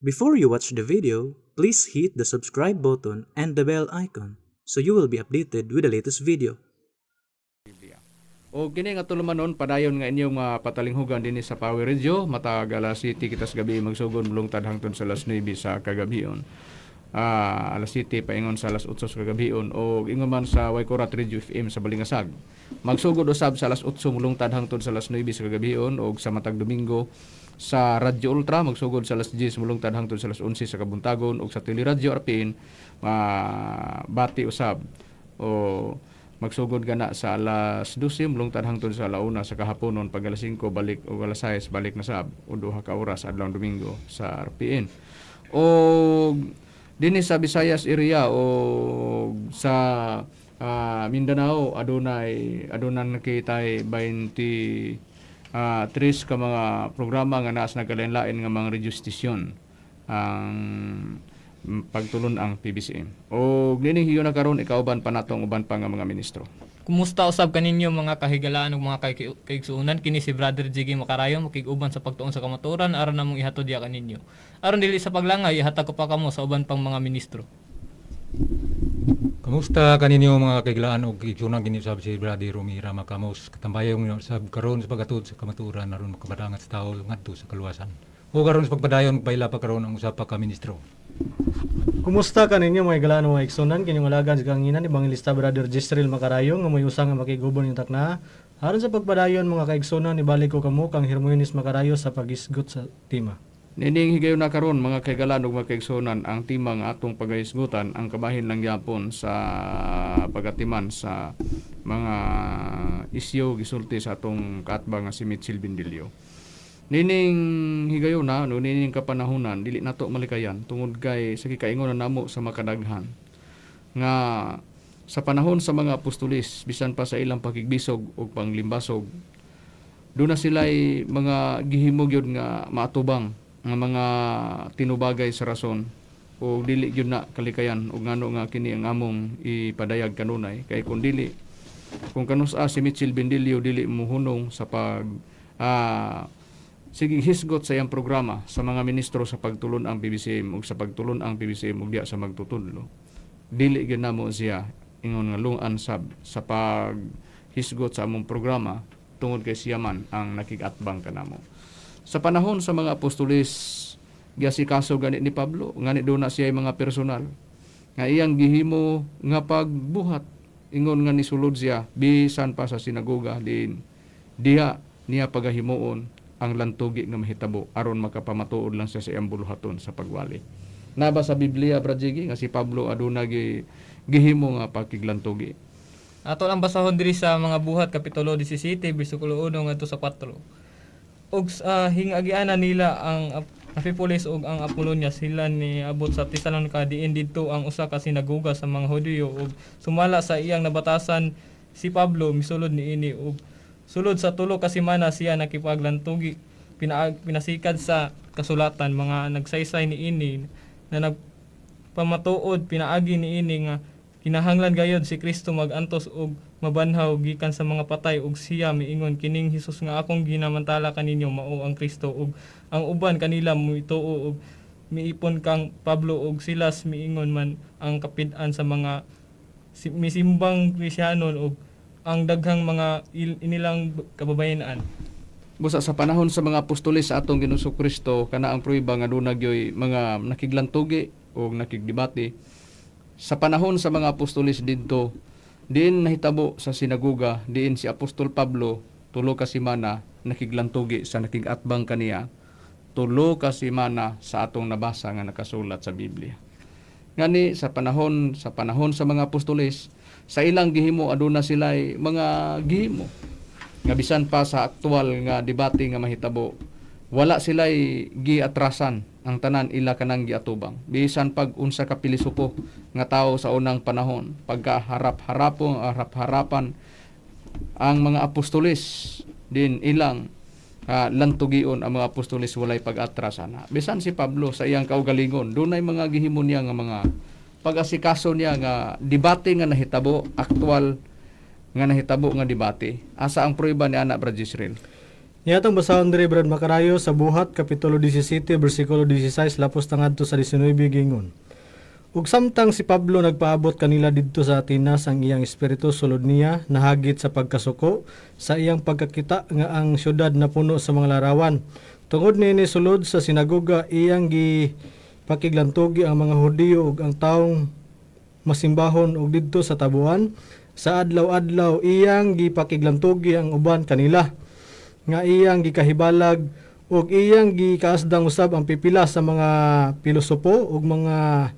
Before you watch the video, please hit the subscribe button and the bell icon so you will be updated with the latest video. O kini nga tulumanon padayon nga inyong patalinghugan dinhi sa Power Radio matag alas 7 kitas gabi magsugod mulungtad hangtod sa alas 9 sa kagabion. Alas 7 paingon sa alas 8 sa kagabion o ingon man sa Waikorat Radio FM sa Balingasag. Magsugod usab sa alas 8 mulungtad hangtod sa alas 9 sa kagabion o sa matag Domingo sa Radyo Ultra magsugod sa alas 10 mulungtad hangtod sa alas 11 sa Kabuntagon o sa Teleradyo Arpin bati usab o magsugod gana sa alas 12 mulungtad hangtod sa alauna sa kahaponon pag alas 5 balik o alas 6 balik na sab o duha ka oras adlaw Domingo sa RPN. O dinhi sa Visayas area o sa Mindanao adunan nakitay 23 ka mga programa nga naas nagkalain-lain nga mga radio station ang pagtulon ang PBCM. O dining hiyo na karon ikauban pa natong uban pa nga mga ministro. Kumusta usab kaninyo mga kahigalaan ug mga kaigsuunan kini si Brother Jiggy Macarayo makig-uban sa pagtuon sa kamaturan aron namong ihatod ya kaninyo. Aron dili sa paglangay ihatag ko pa kamo sa uban pang mga ministro. Kamusta kaninyo mga kahigalaan ug kaigsuunan kini sabi si Brother Romira Macamos katambayong sab karon sa pagatod sa kamaturan aron makabadangat sa tawo ngadto sa kaluwasan. O karon sa pagpadayon paila pa karon ang usa pa ka ministro. Kumusta ka ninyo mga igalaan o iksunan kinyong alagan sa kanginan ni Bangilista Brother Jezreel Macarayo nga may usang nga makigubon yung takna aron sa pagpadayon mga kaigsunan ni balik ko kamo kang Hermoines Macarayo sa pagisgot sa tema. Nining higayon na karon mga kaigalan ug mga kaigsunan ang tema nga atong pagahisgutan ang kabahin lang gyapon sa pagatiman sa mga isyu gisulti sa atong kaatbang nga si Mitchell Bindilio. Nining higayon na, nining kapanahunan, dili nato malikayan tungod kay sa kikaingon na namo sa makadaghan nga sa panahon sa mga apostolis bisan pa sa ilang pakigbisog o panglimbasog doon na sila'y mga gihimo gyud nga maatubang nga mga tinubagay sa rason o dili gyud na kalikayan o ngano nga kini ang among ipadayag kanunay kay kung dili kung kanusa si Mitchell Bindilio dili muhunong sa pag sige hisgot sa iyang programa sa mga ministro sa pagtulon ang PBCM ug sa pagtulon ang PBCM ug diya sa magtutudlo dili gyud namo siya ingon nga lungan sab sa pag hisgot sa among programa tungod kay siya man ang nakigatbang kanamo sa panahon sa mga apostolis giasikaso gani ni Pablo ngani do na siya mga personal nga iyang gihimo nga pagbuhat ingon nga nisulod siya bisan pa sa sinagoga din diha niya pagahimuon ang lantugi nga mahitabo aron makapamatuod lang siya sa iyang buluhaton sa pagwali. Naba sa Biblia Brajigi nga si Pablo aduna gihimo nga pakiglantugi. Ato lang basahon diri sa mga buhat kapitulo 17 bersikulo 1 ngadto sa 4. Og hingagiana nila ang Afipolis ug ang Apolonia sila ni abot sa Tesalonica diin didto ang usa ka sinagoga sa mga Hudiyo ug sumala sa iyang nabatasan si Pablo misulod niini ug sulod sa tulo ka semana siya nakipaglantugi pinasikad sa kasulatan mga nagsaysay niini na nagpamatuod pinaagi niini nga kinahanglan gayud si Kristo magantos og mabanhaw gikan sa mga patay ug siya miingon kining Hesus nga akong ginamantala kaninyo mao ang Kristo ug ang uban kanila muituo ug miipon kang Pablo ug Silas miingon man ang kapid-an sa mga misimbang Kristiyanon ug ang daghang mga inilang kababayenan. Busa sa panahon sa mga apostolis sa atong Ginoong Kristo kana ang prueba nga dunay gyoy mga nakiglantugi o nakigdebate. Sa panahon sa mga apostolis didto diin nahitabo sa sinagoga diin si Apostol Pablo tulo ka semana nakiglantugi sa nakigatbang kaniya tulo ka semana sa atong nabasa nga nakasulat sa Biblia. Ngani sa panahon sa mga apostolis sa ilang gihimo aduna sila'y mga gihimo nga bisan pa sa aktual nga debate nga mahitabo wala sila'y giatrasan ang tanan ila kanang giatubang bisan pag unsa ka pilosopo nga tawo sa unang panahon harap-harapan ang mga apostolis din ilang lantugion ang mga apostolis walay pag-atrasan bisan si Pablo sa iyang kaugalingon dunay mga gihimo niya nga mga pag-asikaso niya nga debate nga nahitabo, aktual nga nahitabo nga debate. Asa ang prueba ni Ana Brad Jezreel? Niyatong basahon diri Brad Makarayo sa Buhat kapitulo 17 bersikulo 16 lapos tangadto sa 19 gingon. Ug samtang si Pablo nagpaabot kanila didto sa Atenas, ang iyang espiritu sulod niya nahagit sa pagkasuko sa iyang pagkakita nga ang syudad napuno sa mga larawan. Tungod niini sulod sa sinagoga iyang gipakiglantugi ang mga Hudiyo ug ang taong masimbahon ug didto sa tabuan. Sa adlaw-adlaw iyang gipakiglantugi ang uban kanila nga iyang gikahibalag ug iyang gikaasdang usab ang pipila sa mga pilosopo ug mga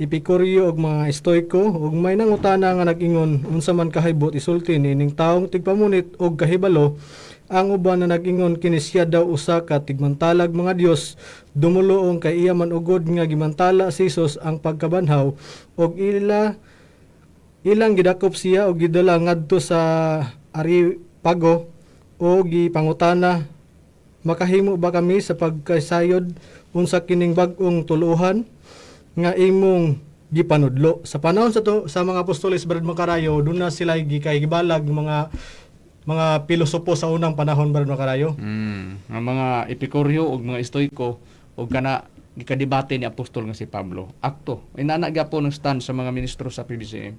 Epikuryo ug mga Estoiko ug may nangutana nga nag-ingon unsa man kahibot isulti nining taong tigpamunit ug kahibalo. Ang uban na nag-ingon kini siya daw usa ka tigmantalag mga Dios, dumuloong kay iya man ugod nga gimantala si Jesus ang pagkabanhaw ug ilang gidakop siya ug gidala ngadto sa Areopago o gipangutana, makahimo ba kami sa pagkasayod unsa kining bag-ong tuluhan nga imong gipanudlo? Sa panahon sa mga apostoles Brad Makarayo, doon na sila gikahibalag mga pilosopo sa unang panahon Brad Makarayo. Ang mga Epikuryo ug mga Estoiko ug kana gikadebate ni apostol nga si Pablo. Akto, inana gyapon ng stand sa mga ministro sa PBCM.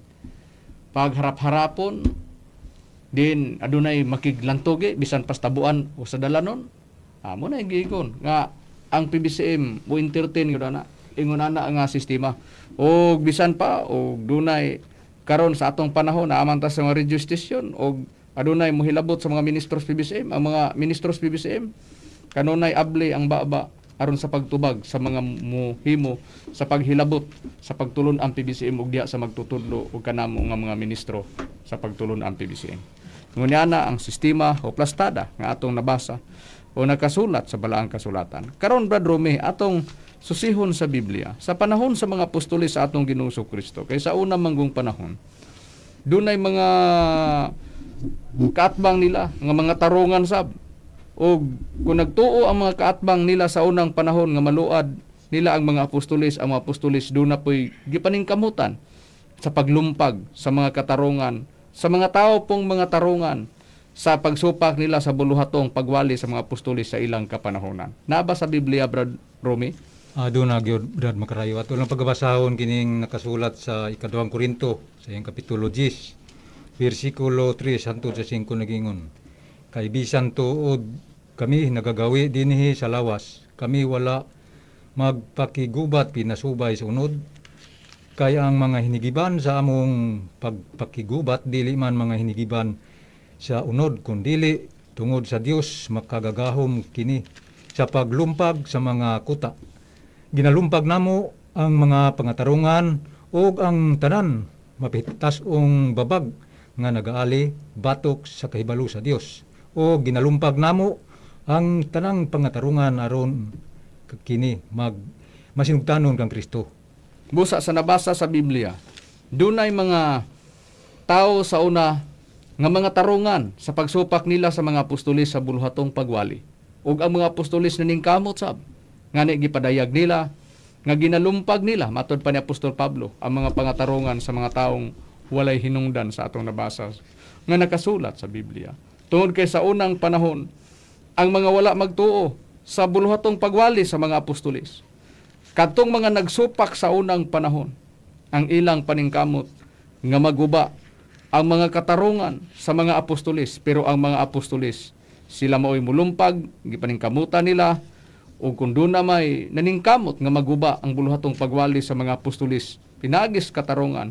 Pagharap-harapon din adunay makiglantoge bisan pastabuan o sa dalanon. Amo na gigon nga ang PBCM mo entertain gyud ana. Ingon ana nga sistema. O bisan pa o dunay karon sa atong panahon naaman ta sa mga radio station o adunay mohilabot sa mga ministros PBCM. Ang mga ministros PBCM kanunay abli ang baba aron sa pagtubag sa mga muhimo sa paghilabot sa pagtulon ang PBCM ug diha sa magtutudlo ug kanamo nga mga ministro sa pagtulon ang PBCM. Ngunya na ang sistema o plastada nga atong nabasa o nakasulat sa balaang kasulatan. Karon Brad Rome atong susihon sa Biblia sa panahon sa mga apostoles sa atong Ginoong Kristo kay sa unang manggong panahon dunay mga kaatbang nila nga mga tarungan sab o kung nagtuo ang mga kaatbang nila sa unang panahon nga maluad nila ang mga apostoles doon na po'y gipaningkamutan sa paglumpag sa mga katarungan sa mga tao pong mga tarungan sa pagsupak nila sa buluhatong pagwali sa mga apostoles sa ilang kapanahonan. Naba sa Biblia Brad Romy? Doon na gyud Brad Makarayo. At ulang pagbasahon kining nakasulat sa ikadawang Korinto sa iyang kapitulo 10 versikulo 3 hangtod sa 5 nagingon. Kay bisan tuod kami nagagawi dinhi sa lawas, kami wala magpakigubat pinasubay sa unod. Kaya ang mga hinigiban sa among pagpakigubat dili man mga hinigiban sa unod kundili tungod sa Dios makagagahom kini sa paglumpag sa mga kuta. Ginalumpag namo ang mga pangatarungan ug ang tanan mapitasong babag nga nagaali batok sa kahibalo sa Dios. O ginalumpag namo ang tanang pangatarungan aron kini masinugtanon kang Kristo. Busa sa nabasa sa Biblia, dunay mga tao sa una nga mga tarungan sa pagsupak nila sa mga apostoles sa buluhatong pagwali. Ug ang mga apostoles naningkamot sab ngani gipadayag nila nga ginalumpag nila matud pa ni Apostol Pablo ang mga pangatarungan sa mga taong walay hinungdan sa atong nabasa nga nakasulat sa Biblia. Tungod kay sa unang panahon ang mga wala magtuo sa buluhatong pagwali sa mga apostoles. Kadtong mga nagsupak sa unang panahon ang ilang paningkamot nga maguba ang mga katarungan sa mga apostoles, pero ang mga apostoles sila mao'y mulumpag gipaningkamutan nila o kung doon na may naningkamot nga maguba ang buluhatong pagwali sa mga apostoles, pinagis katarungan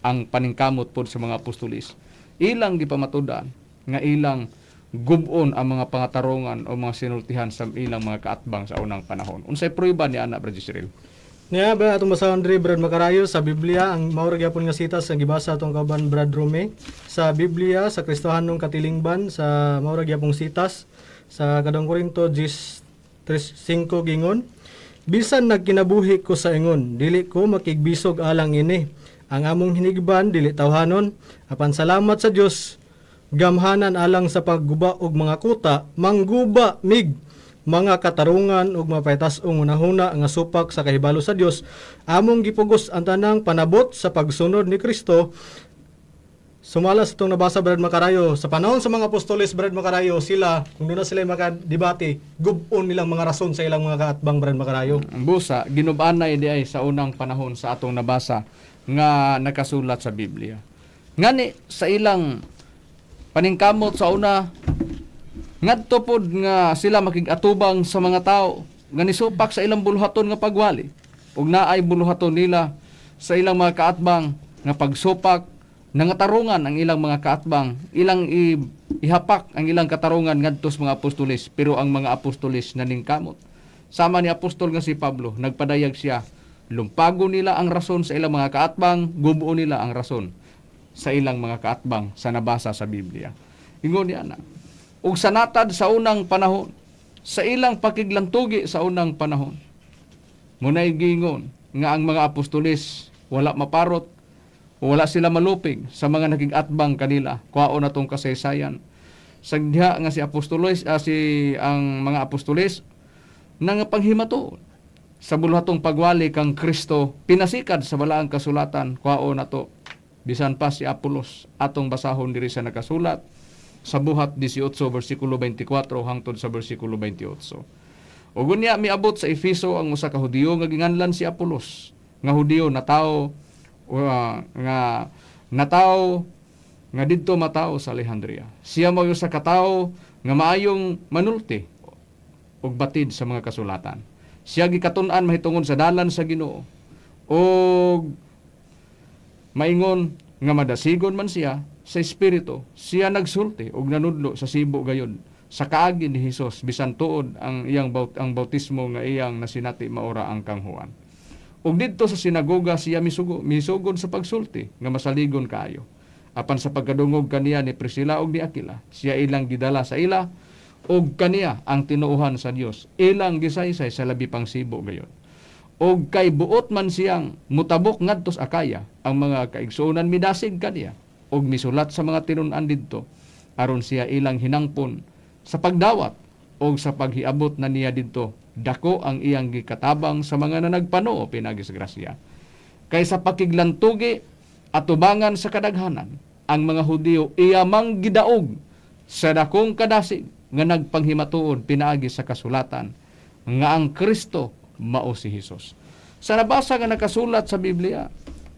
ang paningkamot pod sa mga apostoles. Ilang gipamatudan nga ilang gubon ang mga pangatarungan o mga sinultihan sa ilang mga kaatbang sa unang panahon. Unsay prueba ni ana Brad Israel? Niya ba atong basahon diri Brad Makarayo sa Biblia ang mao ra gyapon nga sitas nga gibasa atong kauban Brad Rome sa Biblia sa Kristohanong katilingban sa mao ra gyapong sitas sa kadang Korinto 10:5 gingon, bisan nagkinabuhi ko sa ingon dili ko makigbisog alang ini, ang among hinigban dili tawhanon, apan salamat sa Dios gamhanan alang sa pagguba og mga kuta mangguba mig mga katarungan ug mapaitas-ong unahuna nga supak sa kahibalo sa Dios. Among gipugos ang tanang panabot sa pagsunod ni Kristo Sumala sa itong nabasa, Brad Makarayo, sa panahon sa mga apostoles, Brad Makarayo, sila, kung doon na sila makadebate, gubon nilang mga rason sa ilang mga kaatbang, Brad Makarayo. Ang busa, ginubanay di ay sa unang panahon sa atong nabasa nga nakasulat sa Biblia. Ngani sa ilang paningkamot sa una, ngadto pod nga sila makigatubang sa mga tao nga nisupak sa ilang buluhaton nga pagwali ug naay buluhaton nila sa ilang mga kaatbang nga pagsupak nangatarungan ang ilang mga kaatbang, ilang ihapak ang ilang katarungan ngadto sa mga apostoles, pero ang mga apostoles naningkamot. Sama ni apostol nga si Pablo, nagpadayag siya, lumpago nila ang rason sa ilang mga kaatbang, gubuo nila ang rason sa ilang mga kaatbang sa nabasa sa Biblia. Ingon niya na, ug sa natad sa unang panahon, sa ilang pakiglantugi sa unang panahon, munay gingon nga ang mga apostoles wala maparot, wala sila malupig sa mga nakigatbang kanila. Kuhaon na tong kasaysayan. Sagdiha nga si apostoles, ang mga apostoles nang panghimato sa buluhatong pagwali kang Kristo pinasikad sa balaang kasulatan. Kuhaon na to. Bisan pa si Apolos atong basahon diri sa nakasulat sa buhat 18 bersikulo 24 hangtod sa bersikulo 28. Ug unya miabot sa Efeso ang usa ka Hudiyo nga ginganlan si Apolos, nga Hudiyo na tao nga natawo nga didto matawo sa Alejandria. Siya mao sa katawo nga maayong manulti og batid sa mga kasulatan. Siya gikatun-an mahitungod sa dalan sa Ginoo og maingon nga madasigon man siya sa espiritu. Siya nagsulti og nanudlo sa sibo gayon sa kaagi ni Hesus bisan tuod ang iyang bautismo nga iyang nasinati maora ang kang Juan. Ug didto sa sinagoga siya misugod sa pagsulti nga masaligon kaayo. Apan sa pagkadungog kaniya ni Priscilla ug ni Aquila, siya ilang gidala sa ila ug kaniya ang tinuuhan sa Dios. Ilang gisaysay sa labi pang sibo gayon. Ug kay buot man siyang mutabok ngadto sa Akaya, ang mga kaigsuonan midasig kaniya ug misulat sa mga tinun-an didto aron siya ilang hinangpon sa pagdawat ug sa paghiabot na niya didto. Dako ang iyang gikatabang sa mga nanagpano pinagisgrasya. Kay sa pakiglantugi at tubangan sa kadaghanan, ang mga Hudiyo iyamang gidaog sa dakong kadasig nga nagpanghimatuod pinaagi sa kasulatan nga ang Kristo mao si Hesus. Sa nabasa nga nakasulat sa Biblia,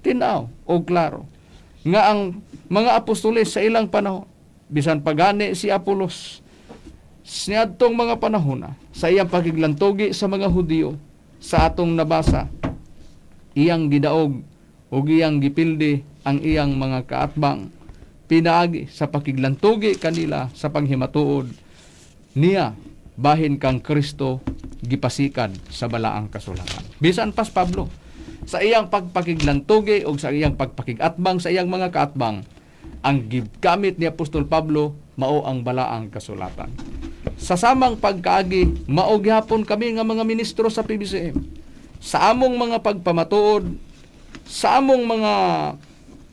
tinaw o klaro nga ang mga apostoles sa ilang panahon, bisan pagani si Apolos, niadtong mga panahon na sa iyang pakiglantugi sa mga Hudiyo sa atong nabasa, iyang gidaog o iyang gipildi ang iyang mga kaatbang pinaagi sa pakiglantugi kanila sa panghimatuod niya bahin kang Kristo gipasikan sa balaang kasulatan. Bisan pas Pablo sa iyang pagpakiglantugi o sa iyang pagpakigatbang sa iyang mga kaatbang, ang gigamit ni Apostol Pablo mao ang balaang kasulatan. Sa samang pagkaagi, mao gyapon kami nga mga ministro sa PBCM. Sa among mga pagpamatuod, sa among mga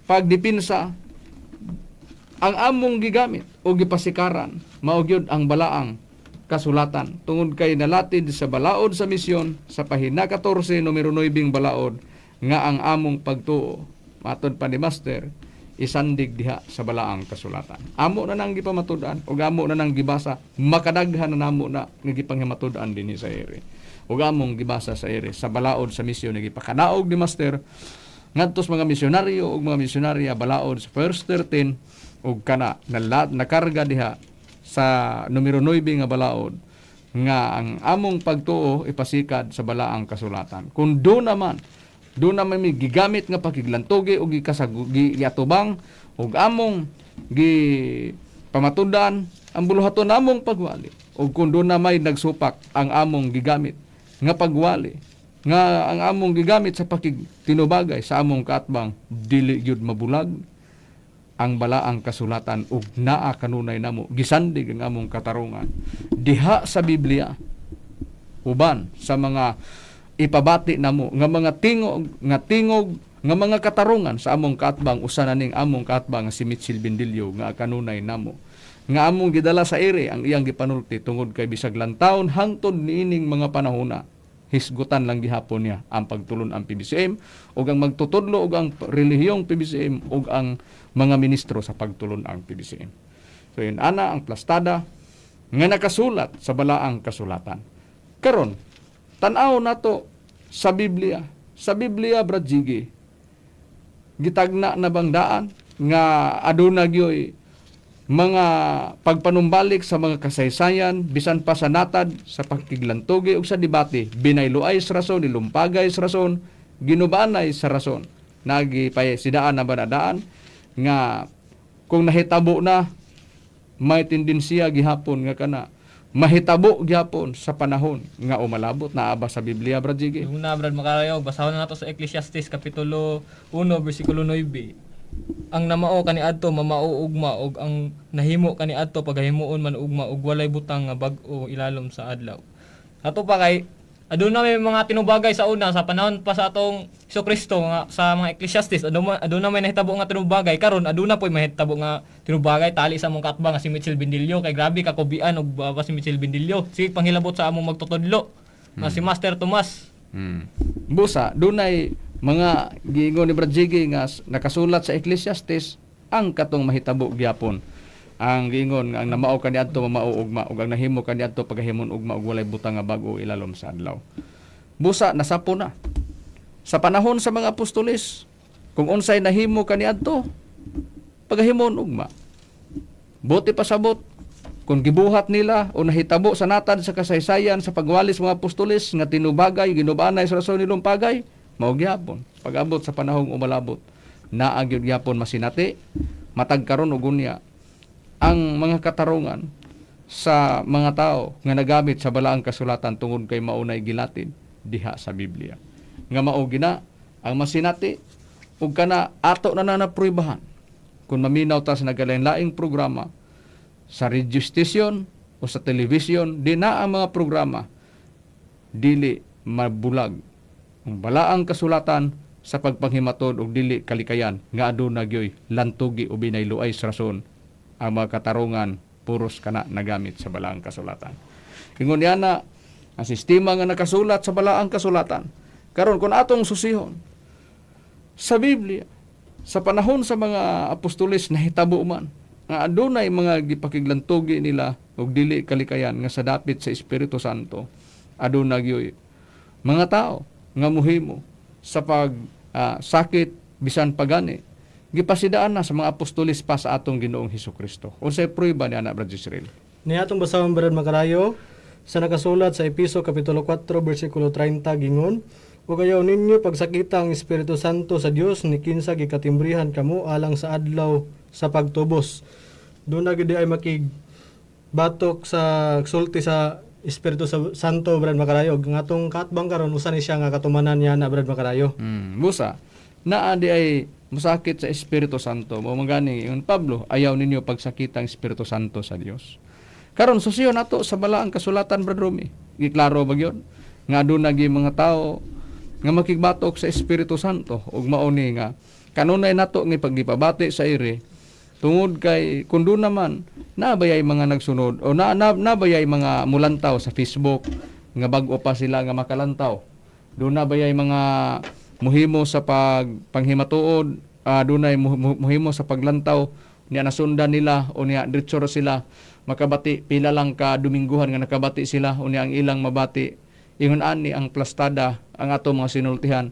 pagdipinsa, ang among gigamit o gipasikaran, mao gyud ang balaang kasulatan. Tungod kay nalatid sa balaod sa misyon, sa pahina 14, numero 9 balaod, nga ang among pagtuo, matod pa ni Master, isandig diha sa balaang kasulatan. Amo na nang gipamatudan o amo na nang gibasa, makadaghan na namo na nga gipanghimatudan dinhi sa ere. O among gibasa sa ere sa balaod sa misyon nga gipakadaog ni Master ngadtos mga misyonaryo ug mga misyonarya balaod sa first 13 ug kana nakarga diha sa numero 9 nga balaod nga ang among pagtuo ipasikad sa balaang kasulatan. Kung do naman may gigamit nga pakiglantugi o giatubang o among pamatudan ang buluhaton namong pagwali o kung doon na may nagsupak ang among gigamit nga pagwali nga ang among gigamit sa pakigtinubagay sa among kaatbang dili gyud mabulag ang balaang kasulatan ug naa kanunay namo gisandig ang among katarungan diha sa Biblia uban sa mga ipabati namo nga mga tingog nga mga katarungan sa among kaatbang usa na ning among kaatbang si Mitchell Bendilio nga kanunay namo nga among gidala sa ere ang iyang gipanulti tungod kay bisag lantawon hangtod niining mga panahona hisgutan lang gihapon niya ang pagtulon ang PBCM ug ang magtutudlo ug ang relihiyong PBCM ug ang mga ministro sa pagtulon ang PBCM. So yun ana ang plastada nga nakasulat sa balaang kasulatan. Karon tan-aw nato sa Biblia. Sa Biblia Brad Jiggy, gitagna na bang daan nga aduna gyoy mga pagpanumbalik sa mga kasaysayan bisan pa sa natad sa pagkiglantugi ug sa debate binayloay sa rason, nilumpagay sa rason, ginubanay sa rason. Nagipay sidaan na banadaan nga kung nahitabo na may tendensiya gihapon nga kana mahitabo gyapon sa panahon nga umalabot na aba sa Biblia Brad Jiggy. Yung na Brad Makarayo, basahon na nato sa Ecclesiastes kapitulo 1 bersikulo 9. Ang namao kaniadto mamao ugma og ang nahimo kaniadto pagahimuon man ugma og walay butang nga bag-o ilalom sa adlaw. Ato pa kay aduna may mga tinubagay sa una sa panahon pa sa atong Kristo nga sa mga Ecclesiastes aduna may nahitabo nga tinubagay karon aduna poy mahitabo nga tinubagay tali sa among katba nga si Mitchell Bindilyo kay grabe ka kubian og si Mitchell Bindilyo sige panghilabot sa among magtutudlo nga si Master Tomas. Busa dunay mga giingon ni Brad Jiggy nga nakasulat sa Ecclesiastes ang katong mahitabo gyapon. Ang giingon nga ang namao kaniadto mamao ugma ug ang nahimo kaniadto pagahimon ugma ug walay butang nga bag-o ilalom sa adlaw. Busa nasapo na. Sa panahon sa mga apostoles, kung unsay nahimo kaniadto pagahimon ugma. Buti pasabot kung gibuhat nila o nahitabo sa natad sa kasaysayan sa pagwalis mga apostoles nga tinubagay ginubanay sa rason nilong pagay mao gyapon pag-abot sa panahong umalabot naa gyud gyapon masinati matag karon ug unya ang mga katarungan sa mga tao nga nagamit sa balaang kasulatan tungod kay maunay gilatid diha sa Biblia nga mao gina ang masinati ug kana ato na napruibahan kung maminaw ta sa nagalain-laing programa sa radio station o sa television di na ang mga programa dili mabulag ang balaang kasulatan sa pagpanghimatod og dili kalikayan nga aduna gyoy lantugi o binayloay sa rason ang mga katarungan puros kana nagamit sa balaang kasulatan. Ingon niya na ang sistema nga nakasulat sa balaang kasulatan karon kun atong susihon sa Biblia sa panahon sa mga apostoles nahitabo man nga adunay mga gipakiglantugi nila og dili kalikayan nga sa dapit sa Espiritu Santo aduna gyoy mga tao nga muhimo sa pag sakit bisan pagani gipasidaan na sa mga apostoles pa sa atong Ginoong Hesukristo. Unsay prueba ni ana Brad Israel? Ni atong basahon Brad Makarayo sa nakasulat sa Episo kapitulo 4 bersikulo 30 gingon, "Ug ayaw ninyo pagsakita ang Espiritu Santo sa Dios ni kinsa gikatimbrihan kamo alang sa adlaw sa pagtubos." Doon na gid ay makig batok sa sulti sa Espiritu Santo Brad Makarayo nga atong katbang karon usa ni siya nga katumanan niya na Brad Makarayo. Busa naa di ay masakit sa Espiritu Santo. Mo mangani ingon Pablo, ayaw ninyo pagsakita ang Espiritu Santo sa Dios. Karon susiyon nato sa balaang kasulatan Brad Romy. Giklaro ba gyud nga aduna gi mga tao nga makigbatok sa Espiritu Santo ug mao ni nga kanunay nato nga pagipabati sa ire tungod kay kun do naman nabayay mga nagsunod o nabayay mga mulantaw sa Facebook nga bag-o pa sila nga makalantaw. Doon nabayay mga muhimo sa panghimatuod, dunay muhimo sa paglantaw niya nasundan nila o niya diretso sila makabati pila lang ka Domingguhan nga nakabati sila o niya ang ilang mabati. Ingon ani ang plastada ang ato mga sinultihan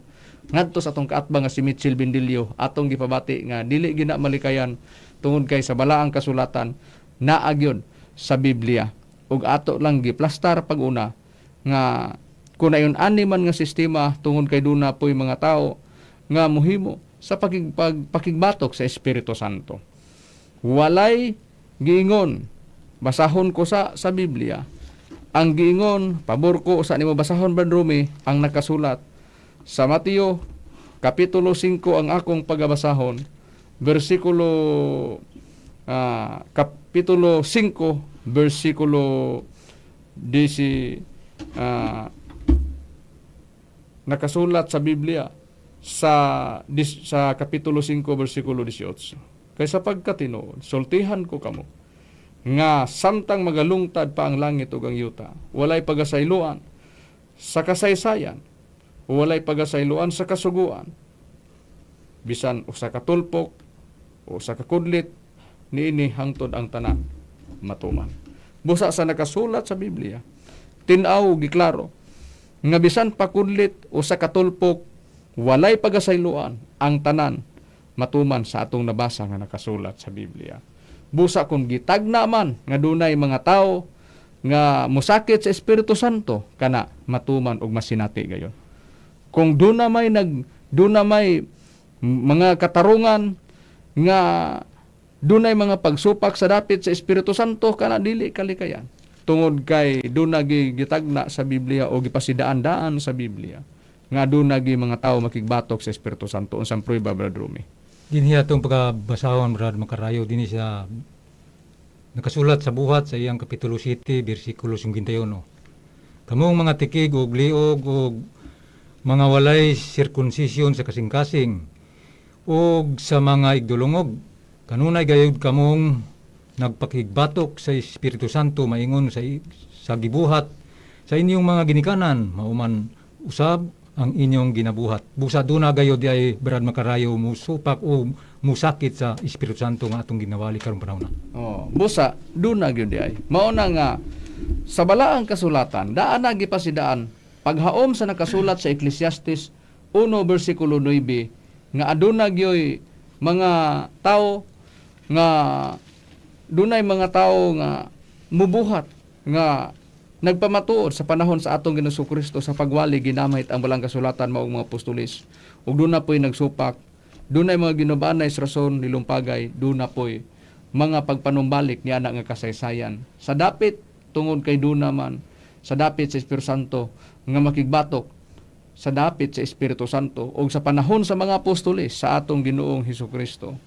ngadto sa atong kaatba nga si Mitchell Bindilyo atong gipabati nga dili gina malikayan tungod kay sa balaang kasulatan naagyon sa Biblia ug ato lang giplastar pag-una nga kun ayon ani man nga sistema tungod kay duna poy mga tao nga muhimo sa pakigbatok sa Espiritu Santo. Walay giingon basahon ko sa Biblia ang giingon pabor ko sa nimo basahon Brad Romy ang nakasulat sa Mateo kapitulo 5 ang akong pagabasahon versikulo kapitulo 5 versikulo 10 nakasulat sa Biblia sa kapitulo 5 versikulo 18 kay sapagkat tinuod sultihan ko kamo nga samtang magalungtad pa ang langit ug ang yuta walay pagasayloan sa kasaysayan, walay pagasayloan sa kasuguan, bisan usa ka tulpok o usa ka kudlit, niini hangtod ang tanan matuman. Busa sa nakasulat sa Biblia, tin-aw giklaro nga bisan pa kudlit o sa katulpok, walay pagasayloan ang tanan matuman sa atong nabasa nga nakasulat sa Biblia. Busa kung gitagna man nga dunay mga tao nga musakit sa Espiritu Santo, kana matuman og masinati gayon. Kung duna may mga katarungan nga dunay mga pagsupak sa dapit sa Espiritu Santo, kana dili kalikayan. Tungod kay duna gitagna sa Biblia o gipasidaan-daan sa Biblia nga duna mga tao makigbatok sa Espiritu Santo. Unsang prueba, Brother Rumi? Dinhi atong pagkabasahon, Brad Makarayo, dinhi siya nakasulat sa buhat sa iyang Kapitulo 7, versikulo 51. Kamong mga tikig og liog og mga walay sirkunsisyon sa kasing-kasing og sa mga igdulungog, kanunay gayud kamong nagpakigbatok sa Espiritu Santo maingon sa gibuhat sa inyong mga ginikanan, mauman usab ang inyong ginabuhat. Busa duna gayud ay Brad Makarayo musupak o musakit sa Espiritu Santo nga atong ginawali karong panahon. Busa duna gyud ay. Mao na nga sa balaang kasulatan, daan na gipasidaan paghaom sa nakasulat sa Ecclesiastes 1 versikulo 9 nga aduna gyoy mga tao nga dunay mga tao nga mubuhat nga nagpamatuod sa panahon sa atong Ginoong Kristo sa pagwali ginamit ang balang kasulatan maong mga apostolis. Ug duna po'y nagsupak, dunay mga ginubanay sa rason nilumpagay, duna po'y mga pagpanumbalik niya nga kasaysayan. Sa dapit tungod kay duna man, sa dapit sa Espiritu Santo nga makigbatok sa dapit sa Espiritu Santo o sa panahon sa mga apostolis sa atong Ginoong Hesukristo.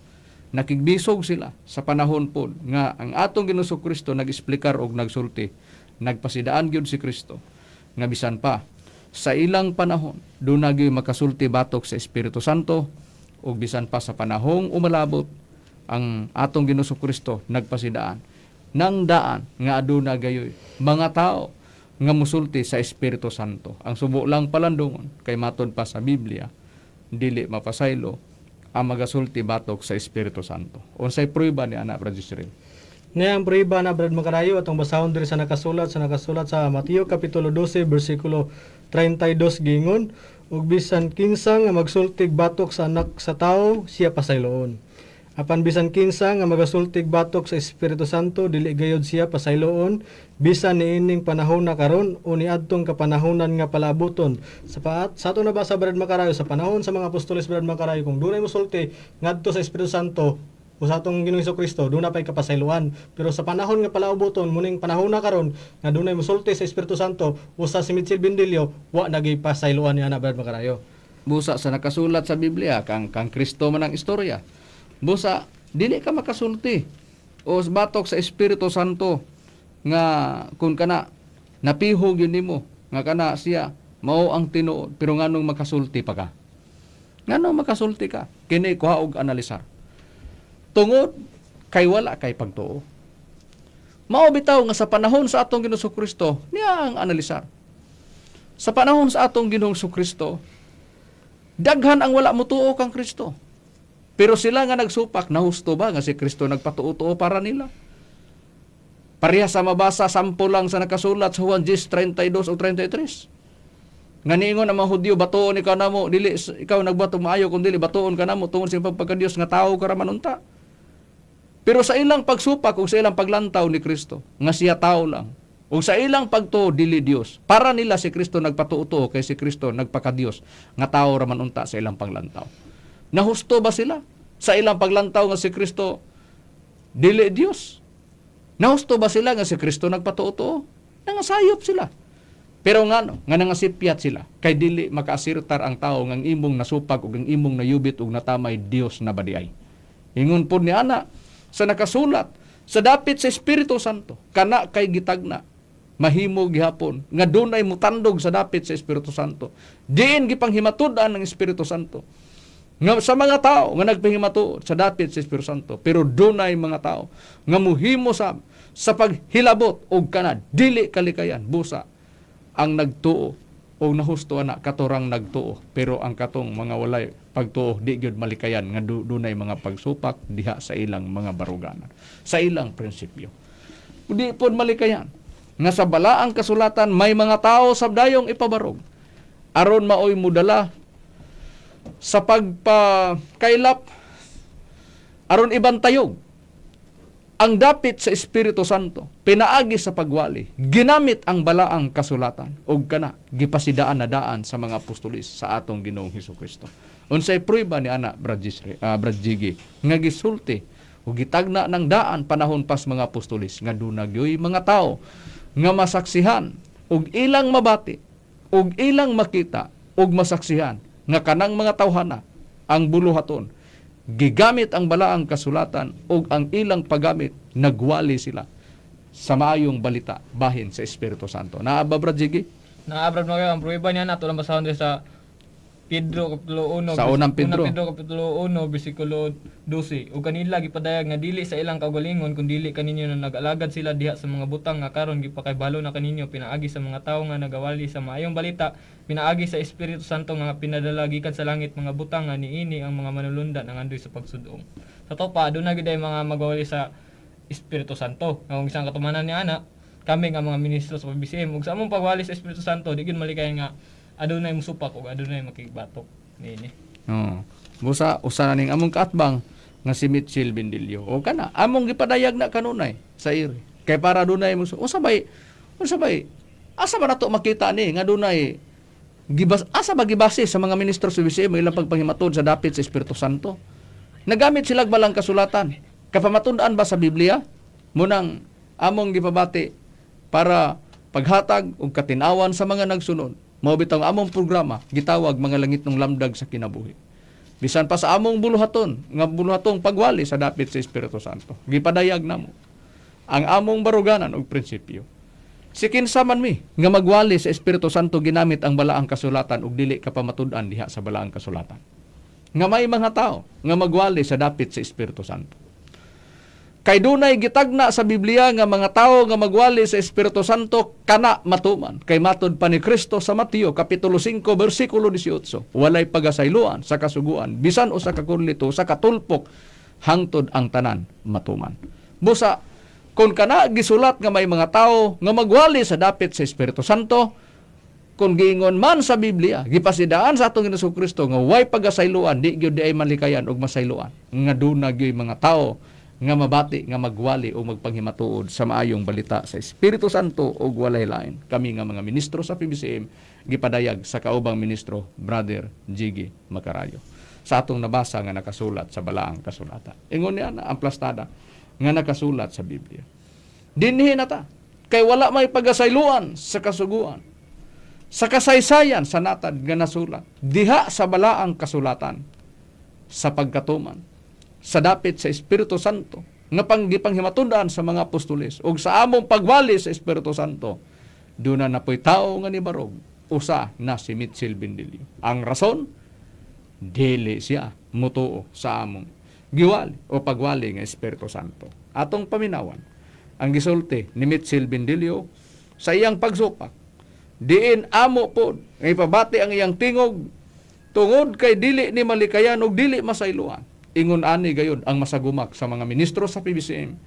Nakigbisog sila sa panahon pod nga ang atong Ginoong Kristo nag-esplikar og nagsulti. Nagpasidaan gyud si Kristo nga bisan pa sa ilang panahon duna gyud makasulti batok sa Espiritu Santo ug bisan pa sa panahong umalabot ang atong Ginoong Kristo nagpasidaan nang daan nga aduna gayoy mga tao nga musulti sa Espiritu Santo. Ang subo lang palandungon kay matud pa sa Biblia dili mapasaylo ang magasulti batok sa Espiritu Santo. Unsay prueba ni ana Brother Israel? Niya ang prueba na Brad Makarayo atong basahon diri sa nakasulat sa Mateo Kapitulo 12 versikulo 32 gingon, ug bisan kinsa nga magsultig batok sa anak sa tawo siya pasayloon. Apan bisan kinsa nga magasultig batok sa Espiritu Santo dili gayud siya pasayloon, bisan niining panahon na karon o niadtong kapanahonan nga palabuton. Sa ato nabasa Brad Makarayo sa panahon sa mga apostoles Brad Makarayo, kung dunay mosulti ngadto sa Espiritu Santo o sa atong Ginoong Hesukristo, doon na pa'y kapasayloan. Pero sa panahon nga palauboton, muning panahon na karon nga doon ay musulti sa Espiritu Santo, o sa Simitsil Bindilyo, wa nagay pasayloan niya na Brad Makarayo. Busa sa nakasulat sa Biblia, kang Kristo man ang istorya. Busa, dili ka makasulti o batok sa Espiritu Santo nga kung kana napihog yun nimo nga kana siya mao ang tinuod, pero nganong makasulti pa ka? Nganong makasulti ka? Kini kuha og analisar. Tungod kay wala kay pagtuo. Mao bitaw nga sa panahon sa atong Ginoong Kristo, niya ang analisar. Sa panahon sa atong Ginoong Kristo, daghan ang wala motuo kang Kristo. Pero sila nga nagsupak, nahusto ba nga si Kristo nagpatuo-tuo para nila? Pareha sa mabasa, sampo lang sa nakasulat sa Juan 10:32 o 33. Nga niingon ang mga Hudyo, batuon ikaw namo, dili ikaw nagbato maayo kung dili batuon ka namo tungod sa pagkadiyos nga tao ka ra manunta. Pero sa ilang pagsupak o sa ilang paglantaw ni Kristo, nga siya tao lang, o sa ilang pagtuo dili Dios, para nila si Kristo nagpatuo kay si Kristo nagpakadiyos nga tao ra manunta sa ilang paglantaw. Nahusto ba sila sa ilang paglantaw nga si Kristo dili Dios? Nahusto ba sila nga si Kristo nagpatuo? Nangasayop sila. Pero nga nangasipyat sila kay dili makaasirtar ang tao nga imong nasupag ug ang imong nayubit ug natamay Dios na badiay. Ingon po ni ana sa nakasulat sa dapit sa Espiritu Santo kana kay gitagna mahimo gihapon nga dunay mutandog sa dapit sa Espiritu Santo. Diin gipanghimatud-an ng Espiritu Santo nga sa mga tao nga nagpahimatuod sa dapit sa Espiritu Santo, pero dunay mga tao nga muhimo sa paghilabot og kana dili kalikayan busa ang nagtuo o nahusto ana katorang nagtuo pero ang katong mga walay pagtuo di gyud malikayan nga dunay mga pagsupak diha sa ilang mga baruganan, sa ilang prinsipyo. Di pod malikayan nga sa balaang kasulatan may mga tao sabdayong ipabarog aron maoy mudala sa pagpakailap aron ibantayog ang dapit sa Espiritu Santo, pinaagi sa pagwali, ginamit ang balaang kasulatan, ug kana, gipasidaan na daan sa mga apostolis sa atong Ginoong Hesukristo. Unsay prueba ni ana, Brad Jiggy, nga gisulti, ug gitagna ng daan panahon pas mga apostolis, nga dunagyoy mga tao, nga masaksihan, ug ilang mabati, ug ilang makita, ug masaksihan, nga kanang mga tawhana, ang buluhaton, gigamit ang balaang kasulatan ug ang ilang paggamit nagwali sila sa maayong balita bahin sa Espiritu Santo. Naaba Brad Jiggy? Naabrad mo kayo ang prueba niya na tulang basahon din sa Pedro kapitulo 1 Sa unang Pedro. kapitulo 1 bersikulo 12 ug kanila gipadayag nga dili sa ilang kaugalingon kun dili kaninyo na nag-alagad sila diha sa mga butang nga karon gipakaybalo na kaninyo pinaagi sa mga tawo nga nagawali sa maayong balita, pinaagi sa Espiritu Santo nga pinadala gikan sa langit mga butang nga niini ang mga manulundan ang andoy sa pagsudong. Sa topa aduna gid ay mga magawali sa Espiritu Santo. Ang isang katumanan ni ana kami nga mga ministro sa PBCM ug sa among pagwali sa Espiritu Santo di gid malikayan nga adunay musupak ug adunay makibatok niini. Busa usa na ning among kaatbang nga si Mitchell Bendilio. O kana among gipadayag na kanunay sa iri. Kay para dunay unsa bay asa ba nato makita ni nga dunay asa ba gibase sa mga ministro sa BCM ilang pagpanghimatod sa dapit sa Espiritu Santo. Nagamit sila balang kasulatan. Kapamatun-an ba sa Biblia? Munang among gipabati para paghatag og katinawan sa mga nagsunod. Mao bitaw among programa gitawag mga langit ng lamdag sa kinabuhi. Bisan pa sa among buluhatong pagwali sa dapit sa Espiritu Santo. Gipadayag namo ang among baruganan og prinsipyo. Si kinsa man mi nga magwali sa Espiritu Santo ginamit ang balaang kasulatan ug dili ka pamatud-an diha sa balaang kasulatan. Nga may mga tao nga magwali sa dapit sa Espiritu Santo. Kay dunay gitagna sa Biblia nga mga tao nga magwali sa Espiritu Santo kana matuman. Kay matud pa ni Kristo sa Mateo kapitulo 5 bersikulo 18, walay pagasayloan sa kasuguan bisan o sa kakunlito sa katulpok hangtod ang tanan matuman. Busa kun kana gisulat nga may mga tao nga magwali sa dapit sa Espiritu Santo, kung giingon man sa Biblia, gipasidaan sa atong Ginoong Kristo nga way pagasayloan di gyud ay malikayan og masayloan. Nga dunay gyud mga tao nga mabati nga magwali o magpanghimatuod sa maayong balita sa Espiritu Santo o walay lain. Kami nga mga ministro sa PBCM gipadayag sa kaubang ministro Brother Jiggy Macarayo sa atong nabasa nga nakasulat sa balaang kasulatan. Ingon niya na ang plastada nga nakasulat sa Biblia. Dinhi na ta kay wala may pagasayloan sa kasuguan sa kasaysayan sa natad nga nasulat diha sa balaang kasulatan sa pagkatuman sa dapit sa Espiritu Santo nga panggipanghimatundaan sa mga apostoles ug sa among pagwali sa Espiritu Santo duna na po'y tao nga nibarog usa na si Mitchell Bendilio. Ang rason dili siya mutuo sa among giwali o pagwali nga Espiritu Santo. Atong paminawan ang gisulti ni Mitchell Bendilio sa iyang pagsupak diin amo pod nga ipabati ang iyang tingog tungod kay dili ni malikayan ug dili masayloan. Ingon ani gayud ang masagumak sa mga ministro sa PBCM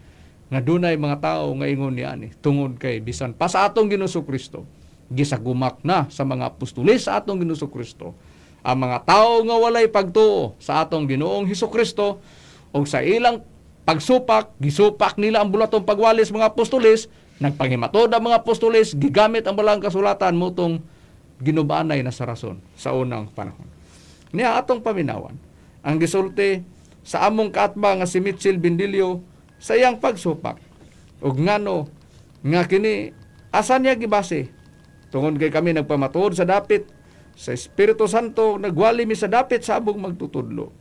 nga dunay mga tao nga ingon ni ani tungod kay bisan pa sa atong Ginoong Kristo gisagumak na sa mga apostoles sa atong Ginoong Kristo ang mga tao nga walay pagtuo sa atong Ginoong Hesukristo ug sa ilang pagsupak gisupak nila ang bulatong pagwali sa mga apostoles, nagpanghimatod ang mga apostoles, gigamit ang balaang kasulatan motong ginubanay na sa rason sa unang panahon. Niya atong paminawan ang gisulti sa among kaatba nga si Mitchell Bendilio sa iyang pagsupak ug ngano nga kini asa niya gibase tungod kay kami nagpamatuod sa dapit sa Espiritu Santo nagwali mi sa dapit sa abong magtutudlo.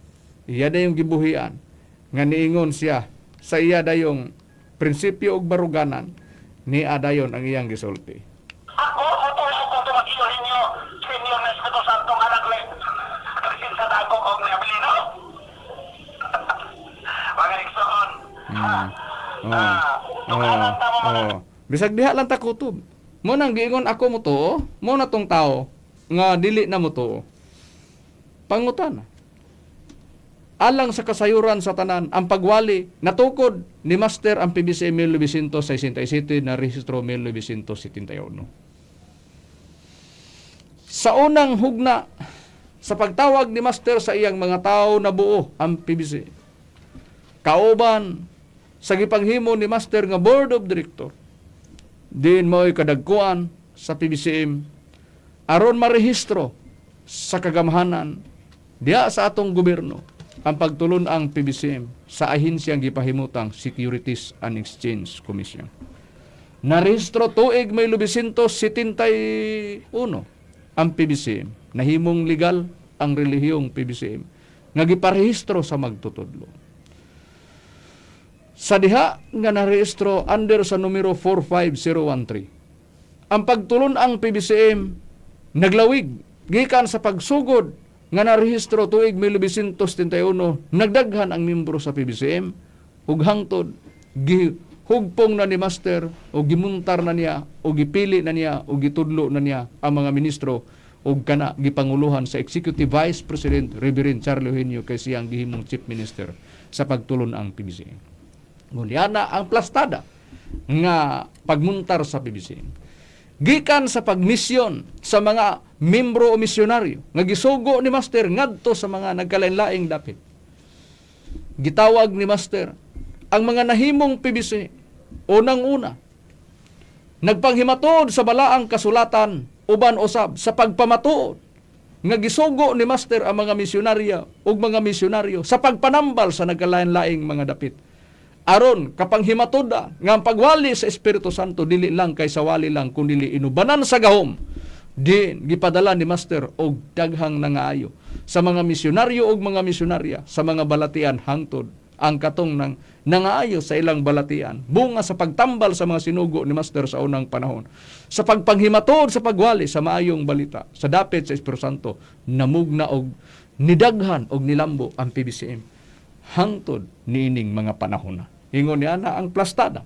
Iya dayong gibuhian nga niingon siya sa iya dayong prinsipyo ug baruganan ni adayon ang iyang gisulti. Ako utuso ko tumagiyo ninyo sa inyo na Espiritu Santo nga nagli sa dagok og niabilino. Mga igsoon. Bisag diha lang ta kutob. Mo nang giingon ako mo to, mo na tong tao nga dili na mo to. Pangutana. Alang sa kasayuran sa tanan, ang pagwali natukod ni Master ang PBC 1967 na rehistro 1971. Sa unang hugna, sa pagtawag ni Master sa iyang mga tao na buo ang PBC, kauban sa gipanghimo ni Master nga Board of Director, din mo'y kadagkuan sa PBCM aron marehistro sa kagamhanan diya sa atong gobyerno ang pagtulon ang PBCM sa ahensyang gipahimutang Securities and Exchange Commission. Narehistro tuig may 1971 ang PBCM. Nahimong legal ang relihiyong PBCM nga giparehistro sa magtutudlo. Sa diha nga narehistro under sa numero 45013. Ang pagtulon ang PBCM naglawig gikan sa pagsugod nga narehistro tuig 1971, nagdaghan ang miyembro sa PBCM ug hangtod gihugpong na ni Master o gimuntar na niya o gipili na niya o gitudlo na niya ang mga ministro ug kana gipanguluhan sa Executive Vice President Reverend Charlie Eugenio kay siyang gihimong Chief Minister sa pagtulon ang PBCM. Ngunyana ang plastada nga pagmuntar sa PBCM. Gikan sa pagmisyon sa mga membro o misyonaryo nga gisugo ni Master ngadto sa mga nagkalain-laing dapit. Gitawag ni Master ang mga nahimong PBC unang-una nagpanghimatod sa balaang kasulatan uban usab sa pagpamatuod nga gisugo ni Master ang mga misyonarya ug mga misyonaryo sa pagpanambal sa nagkalain-laing mga dapit. Aron kapang himatoda nga ang pagwali sa Espiritu Santo dili lang kay sa wali lang kundi inubanan sa gahom. Din gipadala ni Master og daghang nangaayo sa mga misyonaryo ug mga misyonarya sa mga balatian hangtod ang katong nang nangaayo sa ilang balatian bunga sa pagtambal sa mga sinugo ni Master sa unang panahon sa pagpanghimatod sa pagwali sa maayong balita sa dapit sa Espiritu Santo namugna og nidaghan og nilambo ang PBCM hangtod niining mga panahon na. Ingon niya na ang plastada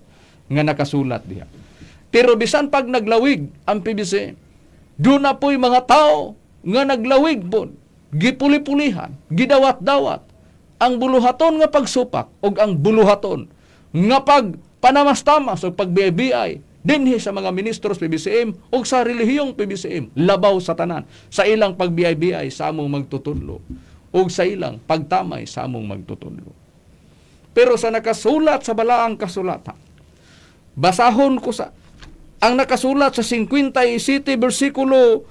nga nakasulat diha. Pero bisan pag naglawig ang PBC, doon na po'y mga tao nga naglawig po, gipuli-pulihan, gidawat-dawat, ang buluhaton nga pagsupak o ang buluhaton nga pagpanamastamas o pagbiay dinhi sa mga ministros PBCM o sa relihiyong PBCM, labaw sa tanan, sa ilang pagbiay-biay sa among magtutudlo o sa ilang pagtamay sa among magtutudlo. Pero sa nakasulat sa balaang kasulatan, basahon ko sa ang nakasulat sa 57 versikulo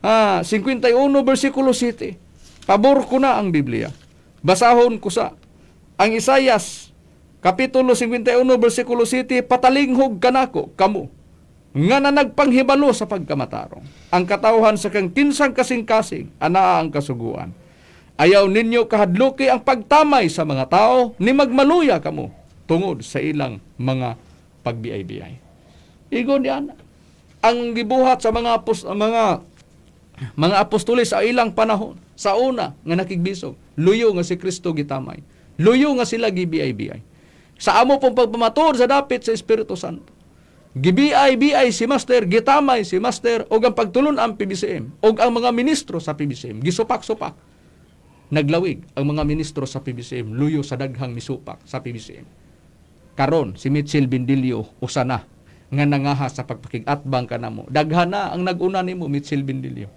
51 versikulo 7. Pabor ko na ang Biblia. Basahon ko sa ang Isayas kapitulo 51 versikulo 7, patalinghog kanako kamo nga na nagpanghibalo sa pagkamatarong. Ang katawhan sa kang kinsang kasing-kasing anaa ang kasuguan. Ayaw ninyo kahadluki ang pagtamay sa mga tao ni magmaluya kamo tungod sa ilang mga pagbiay-biay. Igon yan ang gibuhat sa mga apostoles sa ilang panahon. Sa una nga nakigbisog, luyo nga si Kristo gitamay. Luyo nga sila gibiay-biay. Sa amo pong pagpamatud sa dapit sa Espiritu Santo. Gibiay-biay si Master, gitamay si Master og ang pagtulon ang PBCM og ang mga ministro sa PBCM gisupak-supak. Naglawig ang mga ministro sa PBCM, luyo sa daghang misupak sa PBCM. Karon si Mitchell Bindilio usana nga nangaha sa pagpakig-atbang kanamo. Daghan na ang naguna nimo Mitchell Bindilio.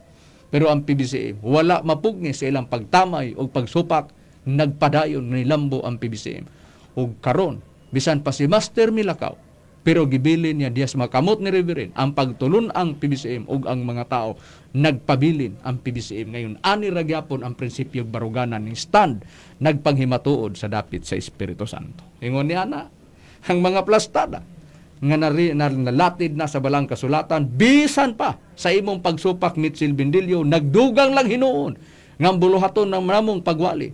Pero ang PBCM wala mapugni sa ilang pagtamay o pagsupak, nagpadayon nilambo ang PBCM. Ug karon bisan pa si Master Milakaw, pero gibilin niya dias makamot ni Reverend ang pagtulon ang PBCM ug ang mga tao nagpabilin ang PBCM ngayon ani ra gyapon ang prinsipyo baruganan ni stand nagpanghimatuod sa dapit sa Espiritu Santo. Ingon niya na ang mga plastada nga nalatid na sa balang kasulatan bisan pa sa imong pagsupak Mitchell Bindilio nagdugang lang hinuon nga buluhaton ng namong pagwali.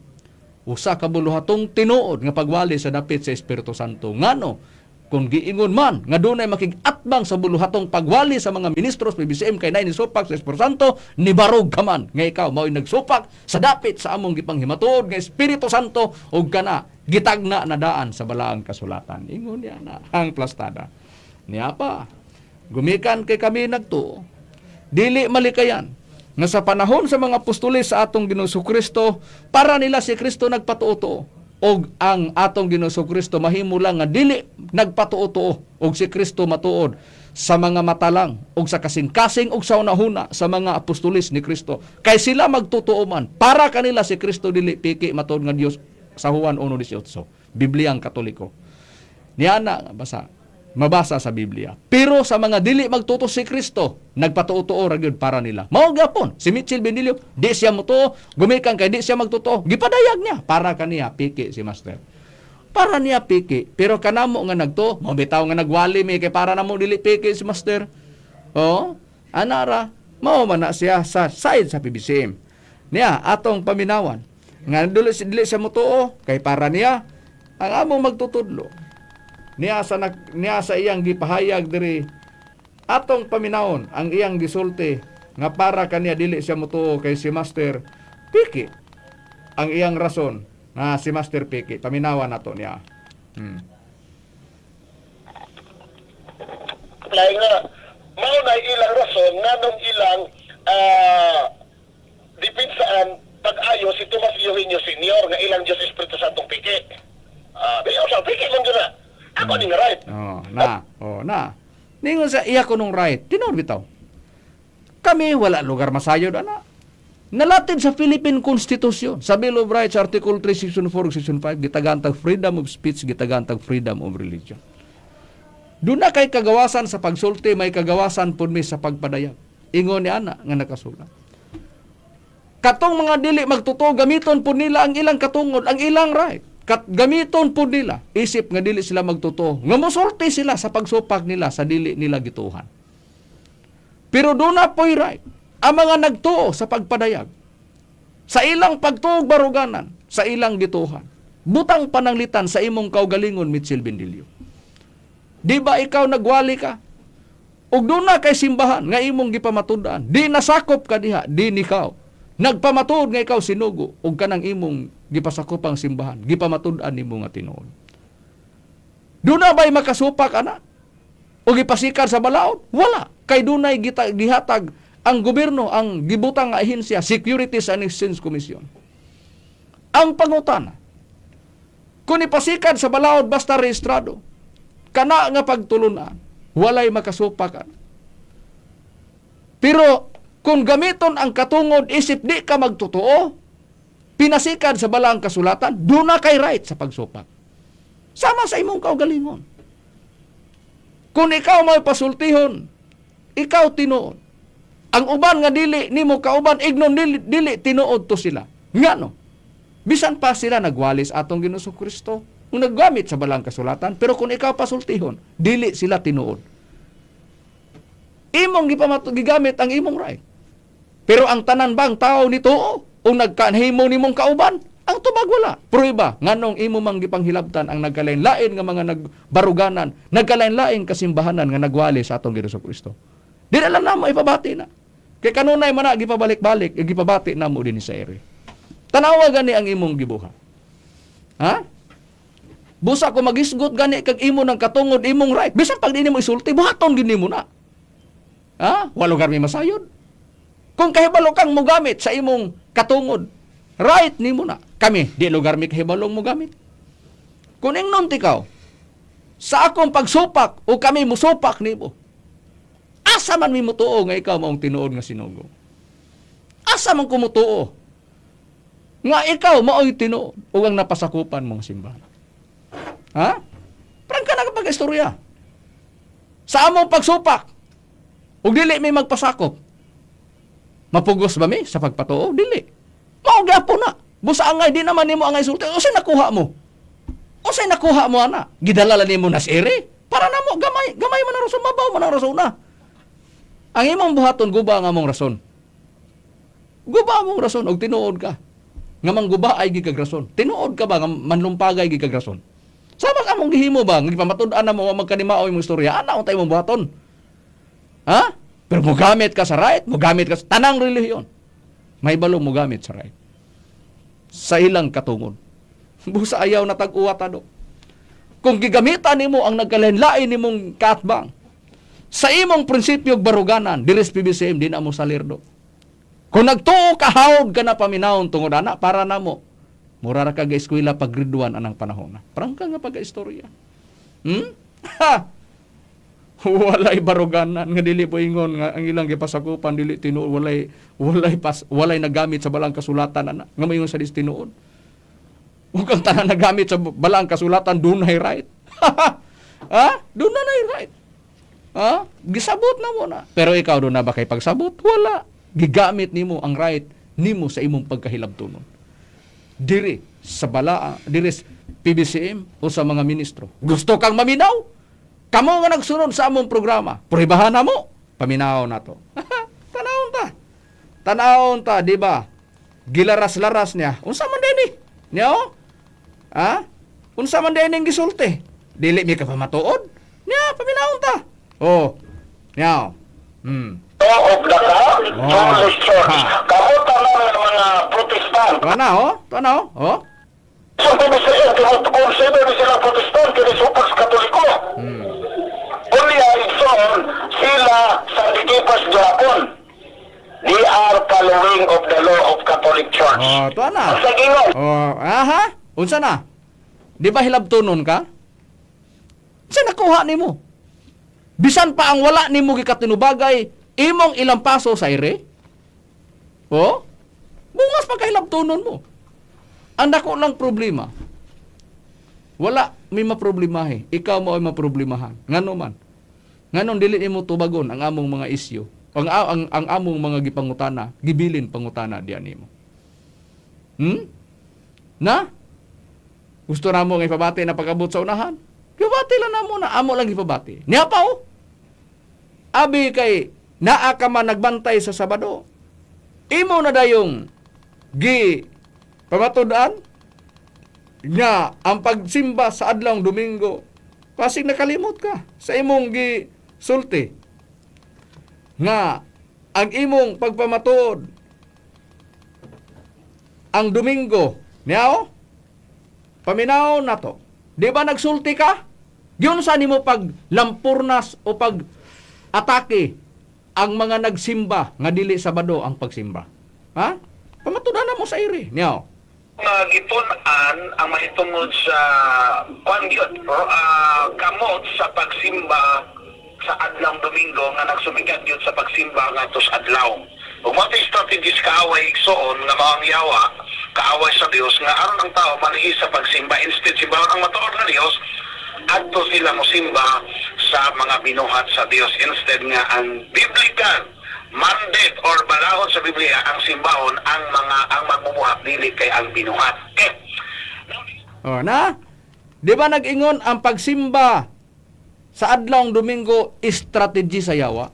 Usa ka buluhatong tinuod nga pagwali sa dapit sa Espiritu Santo. Ngano? Kung giingon man nga dunay makig-atbang sa buluhatong pagwali sa mga ministros PBCM kay nay ni supak sa Espiritu Santo, nibarog ka man nga ikaw mao'y nagsupak sa dapit sa among gipanghimatuod nga Espiritu Santo ug kana gitagna na daan sa balaang kasulatan. Ingon niya na ang plastada. Niya pa, gumikan kay kami nagtuo. Dili malikayan nga sa panahon sa mga apostoles sa atong Ginoong Kristo, para nila si Kristo nagpatuo og ang atong Ginoong Kristo mahimo lang nga dili nagpatuo og si Kristo matuod sa mga mata lang og sa kasing-kasing og sa unahuna sa mga apostoles ni Kristo. Kay sila magtutuo man, para kanila si Kristo dili piki matuod nga Dios sa Juan 1:18, Bibliang Katoliko. Niya na mabasa sa Biblia. Pero sa mga dili magtuto si Kristo, nagpatuo ra gyud para nila. Mao gyapon si Mitchell Benilio, di siya motuo, gumikan kay di siya magtuto, gipadayag niya para kaniya piki si Master. Para niya piki, pero kanamo nga nagtuo, mo bitaw nga nagwali mi kay para namo dili piki si Master. Oh, anara, mao man na siya sa side sa PBCM. Niya atong paminawan nga dili siya motuo kay para niya ang among magtutudlo. Niya sa iyang gipahayag diri atong paminawon ang iyang gisulti nga para kaniya dili siya motuo kay si Master piki ang iyang rason nga si Master piki paminawan nato niya. Lain nga, mao na ilang rason nga nung ilang dipinsaan pag-ayo si Tomas Eugenio Sr. nga ilang Diyos Espiritu Santong piki. Biyaw sa piki lang dyan na. Ako ning right. Na. Ningon sa iya ko nung right. Tinuod bitaw. Kami wala lugar masayod ana. Nalatid sa Philippine Constitution, sa Bill of Rights Article 3 Section 4 Section 5 gitagantag freedom of speech, gitagantag freedom of religion. Doon na kay kagawasan sa pagsulti, may kagawasan pud mi sa pagpadayag. Ingon ni ana nga nakasulat. Katong mga dili magtuto gamiton pud nila ang ilang katungod, ang ilang right. Gamiton po nila, isip nga dili sila magtuto, nga mosulti sila sa pagsupak nila sa dili nila gituhan. Pero doon na po'y right, ang mga nagtuo sa pagpadayag, sa ilang pagtuog baruganan, sa ilang gituhan, butang pananglitan sa imong kaugalingon, Mitchell Benilio. Di ba ikaw nagwali ka? Ug doon na kay simbahan, nga imong gipamatudaan, di nasakop ka diha, di nikaw. Nagpamatud nga ikaw sinugo ug kanang imong gipasakopang simbahan, gipamatud-an nimo nga tinuod. Duna ba'y makasupak ana? O gipasikan sa balaod? Wala. Kay dunay gihatag ang gobyerno, ang gibutang nga ahensya, Securities and Exchange Commission. Ang pangutana, kung ipasikan sa balaod basta rehistrado, kana nga pagtulunan, walay makasupak ana. Pero kung gamiton ang katungod isip di ka magtotoo, pinasikan sa balang kasulatan, doon na kay right sa pagsupak. Sama sa imong kaugalingon. Kung ikaw may pasultihon, ikaw tinuod. Ang uban nga dili nimo kauban ignon dili tinuod to sila. Ngano? Bisan pa sila nagwalis atong Ginoong Kristo, kung naggamit sa balang kasulatan, pero kung ikaw pasultihon, dili sila tinuod. Imong gigamit ang imong right. Pero ang tanan bang tao nito o nagkanhimo nimong kauban, ang tubag wala. Prueba, nganong imo mang gipanghilabtan ang nagkalain-lain nga mga nagbaruganan, nagkalain-lain kasimbahanan nga nagwali sa atong Ginoong Kristo. Di na lang namo ipabati na. Kay kanunay man na gipabalik-balik, gipabati namo din sa ere. Tanawa gani ang imong gibuha. Ha? Busa ko magisgot gani kag imo ng katungod imong right. Bisan pag di nimo isulti, buhaton gid nimo na. Ha? Walo garmi masayod. Kung kahibalo kang mogamit sa imong katungod, right nimo na. Kami, di lugar mi kahibalong mogamit. Kung ingnon tikaw, sa akong pagsupak o kami musupak nimo, asa man mi mutuo nga ikaw maong tinuod nga sinugo? Asa man kumutuo nga ikaw mao'y tinuod o ang napasakupan mong simbahan? Ha? Parang ka nakapag-istorya. Sa among pagsupak, o dili may magpasakop, mapugos ba mi sa pagpatuo? Dili. Mao gyapon na. Busa angay di naman nimo angay sulti. Usay nakuha mo? Usay nakuha mo ana? Gidala nimo na si ere para namo gamay man ang rason, mabaw man ang rason na. Ang imong buhaton guba nga mong rason. Guba mong rason og tinuod ka. Nga mangguba ay gikag rason. Tinuod ka ba nga manlumpagay gikag rason? Sama ka mong gihimo ba nga pamatud-an na mo magkanimao imong istorya? Ana untay imong buhaton? Ha? Pero mogamit ka sa right, mogamit ka sa tanang relihiyon. May balong mogamit sa right. Sa ilang katungod. Busa ayaw na tag-uwata do. Kung gigamitan nimo ang nagkalain-lain nimong kaatbang, sa imong prinsipyo baruganan, diris PBCM, di na mo salir do. Kung nagtuo ka, hawd ka na paminawon tungod ana, para na mo. Mura ra ka ga-eskwela pag grade 1 anang panahon na. Parang ka nga pag-istorya. Ha! Walay baruganan nga dili po ingon nga ang ilang gipasakupan dili tinuod, walay nagamit sa balang kasulatan ana nga mayon sa tinuod. Ug ang tanan nagamit sa balang kasulatan dunay right. Ha? Dunay right. Ha? Gisabot na mo na. Pero ikaw do na ba kay pagsabot? Wala. Gigamit nimo ang right nimo sa imong pagkahilabtunon. Diri sa balaa, diri sa PBCM o sa mga ministro. Gusto kang maminaw? Kamo nga nagsunod sa among programa. Pruibahan na mo. Paminaw na to. Tanawon ta. Tanawon ta, di ba? Gilaras-laras niya. Unsa man din niya, oh? Ha? Unsa man din gisulti? Dili mi ka pa matuod? Niya, paminawon ta. Oh. Niya. of the Catholic Church. Kamuta namin mga Protestant. Tanaw, oh. So, consider ni sila Protestant, kini supas Katoliko. Unya, igsoon, sila sa Dikipas Japon. They are following of the law of Catholic Church. Oh, tuwa na. Sa gingon. Oh, aha? Unsa na? Di ba hilabtunon ka? Sa nakuha nimo? Bisan pa ang wala nimo gikatinubagay, imong ilang paso sa ire? Oh? Bungas pa kahilabtunon mo. Ang dako lang problema. Wala may maproblemahe. Ikaw mo ay maproblemahan. Ngano man. Nganon dili nimo tubagon ang among mga isyu. Ang among mga gipangutana, gibilin pangutana diyan nimo. Na? Gusto na mo nga ipabati na pag-abot sa unahan? Ipabati lang na mo na. Amo lang ipabati. Niya pa oh. Abi kay naa ka man nagbantay sa Sabado. Imo na dayong pamatudan nga ang pagsimba sa adlawng Domingo. Pasig nakalimot ka sa imong sulti nga ang imong pagpamatuod ang Domingo niya paminaw na to. Di ba nagsulti ka? Yun sa nimo pag lampurnas o pag atake ang mga nagsimba nga dili Sabado ang pagsimba. Ha? Pamatudan na mo sa iri. Niya Gitunan ang mahitungod sa kamot sa pagsimba sa adlawng Domingo nga nagsumikat yun sa pagsimba nga tos adlaw. Ug mo tay strategies kaaway igsoon nga maang yawa kaaway sa Dios nga aron ang tao manihi sa pagsimba instead simbahan ang matuod nga Dios adto sila mosimba sa mga binuhat sa Dios instead nga ang biblical mandate or balahon sa Biblia ang simbahon ang magbubuhat dili kay ang binuhat. Oh, na? Di ba nag-ingon ang pagsimba sa adlawng Domingo strategy sa yawa?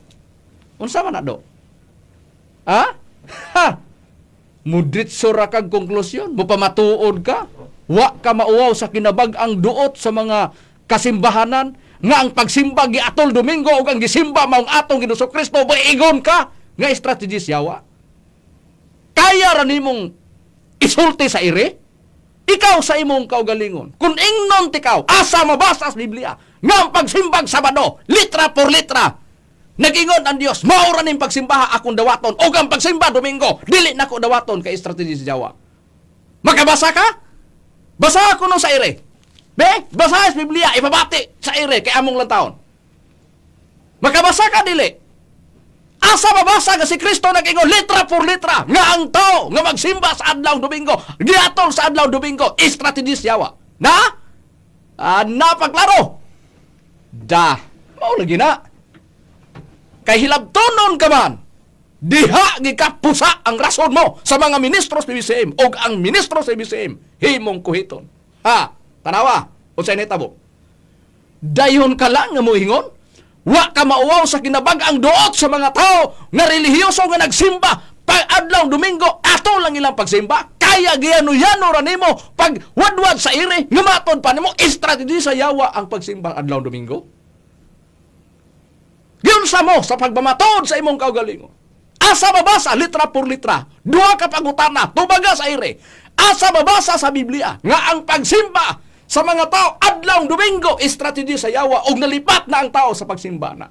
Unsa man na do? Ha? Ha? Mudritso ra kag konklusyon, mo pamatuod ka? Wa ka mauwaw sa kinabag-ang duot sa mga kasimbahanan nga ang pagsimba giatol Domingo ug ang gisimba maong atong Ginoong Kristo igon ka nga strategy sa yawa? Kaya ra nimong isulti sa ire? Ikaw sa imong kaugalingon. Kung ingnon tikaw, asa mabasa sa Biblia nga ang pagsimbag Sabado, litra por litra. Nag-ingon ang Dios, maura ning pagsimbaha akong dawaton o ang pagsimba Domingo, dili nako dawaton kay strategy sa Jawa. Makabasa ka? Basa ako no sa ire. Be, basa sa Biblia, ipabati sa ire kay among lantaon. Makabasa ka dili. Asa mabasa nga si Kristo nag-ingon litra por litra nga ang tao nga magsimba sa adlawng Domingo, giatol sa adlawng Domingo, strategy sa Jawa. Na? Napaklaro. Da, mao lagi na. Kay hilabtonon ka man, diha gikapusa ang rason mo sa mga ministro sa PBCM o ang ministro sa PBCM, himong kuhiton. Ha, tanawa, o sa initabo. Dayon ka lang nga mo hingon, wa ka mauwaw sa kinabag-ang duot sa mga tao nga relihiyoso nga nagsimba pag adlawng Domingo, ato lang ilang pagsimba, kaya giyano-yano ra nimo pag wadwad sa ire, nga matod pa nimo, strategy sa yawa ang pagsimba adlawng Domingo. Yun sa mo, sa pagmamatod sa imong kaugalingon. Asa mabasa, litra por litra. Duha ka pangutana, tubaga sa ire. Asa mabasa sa Biblia, nga ang pagsimba sa mga tao, adlawng Domingo, strategy sa yawa, o nalipat na ang tao sa pagsimba na.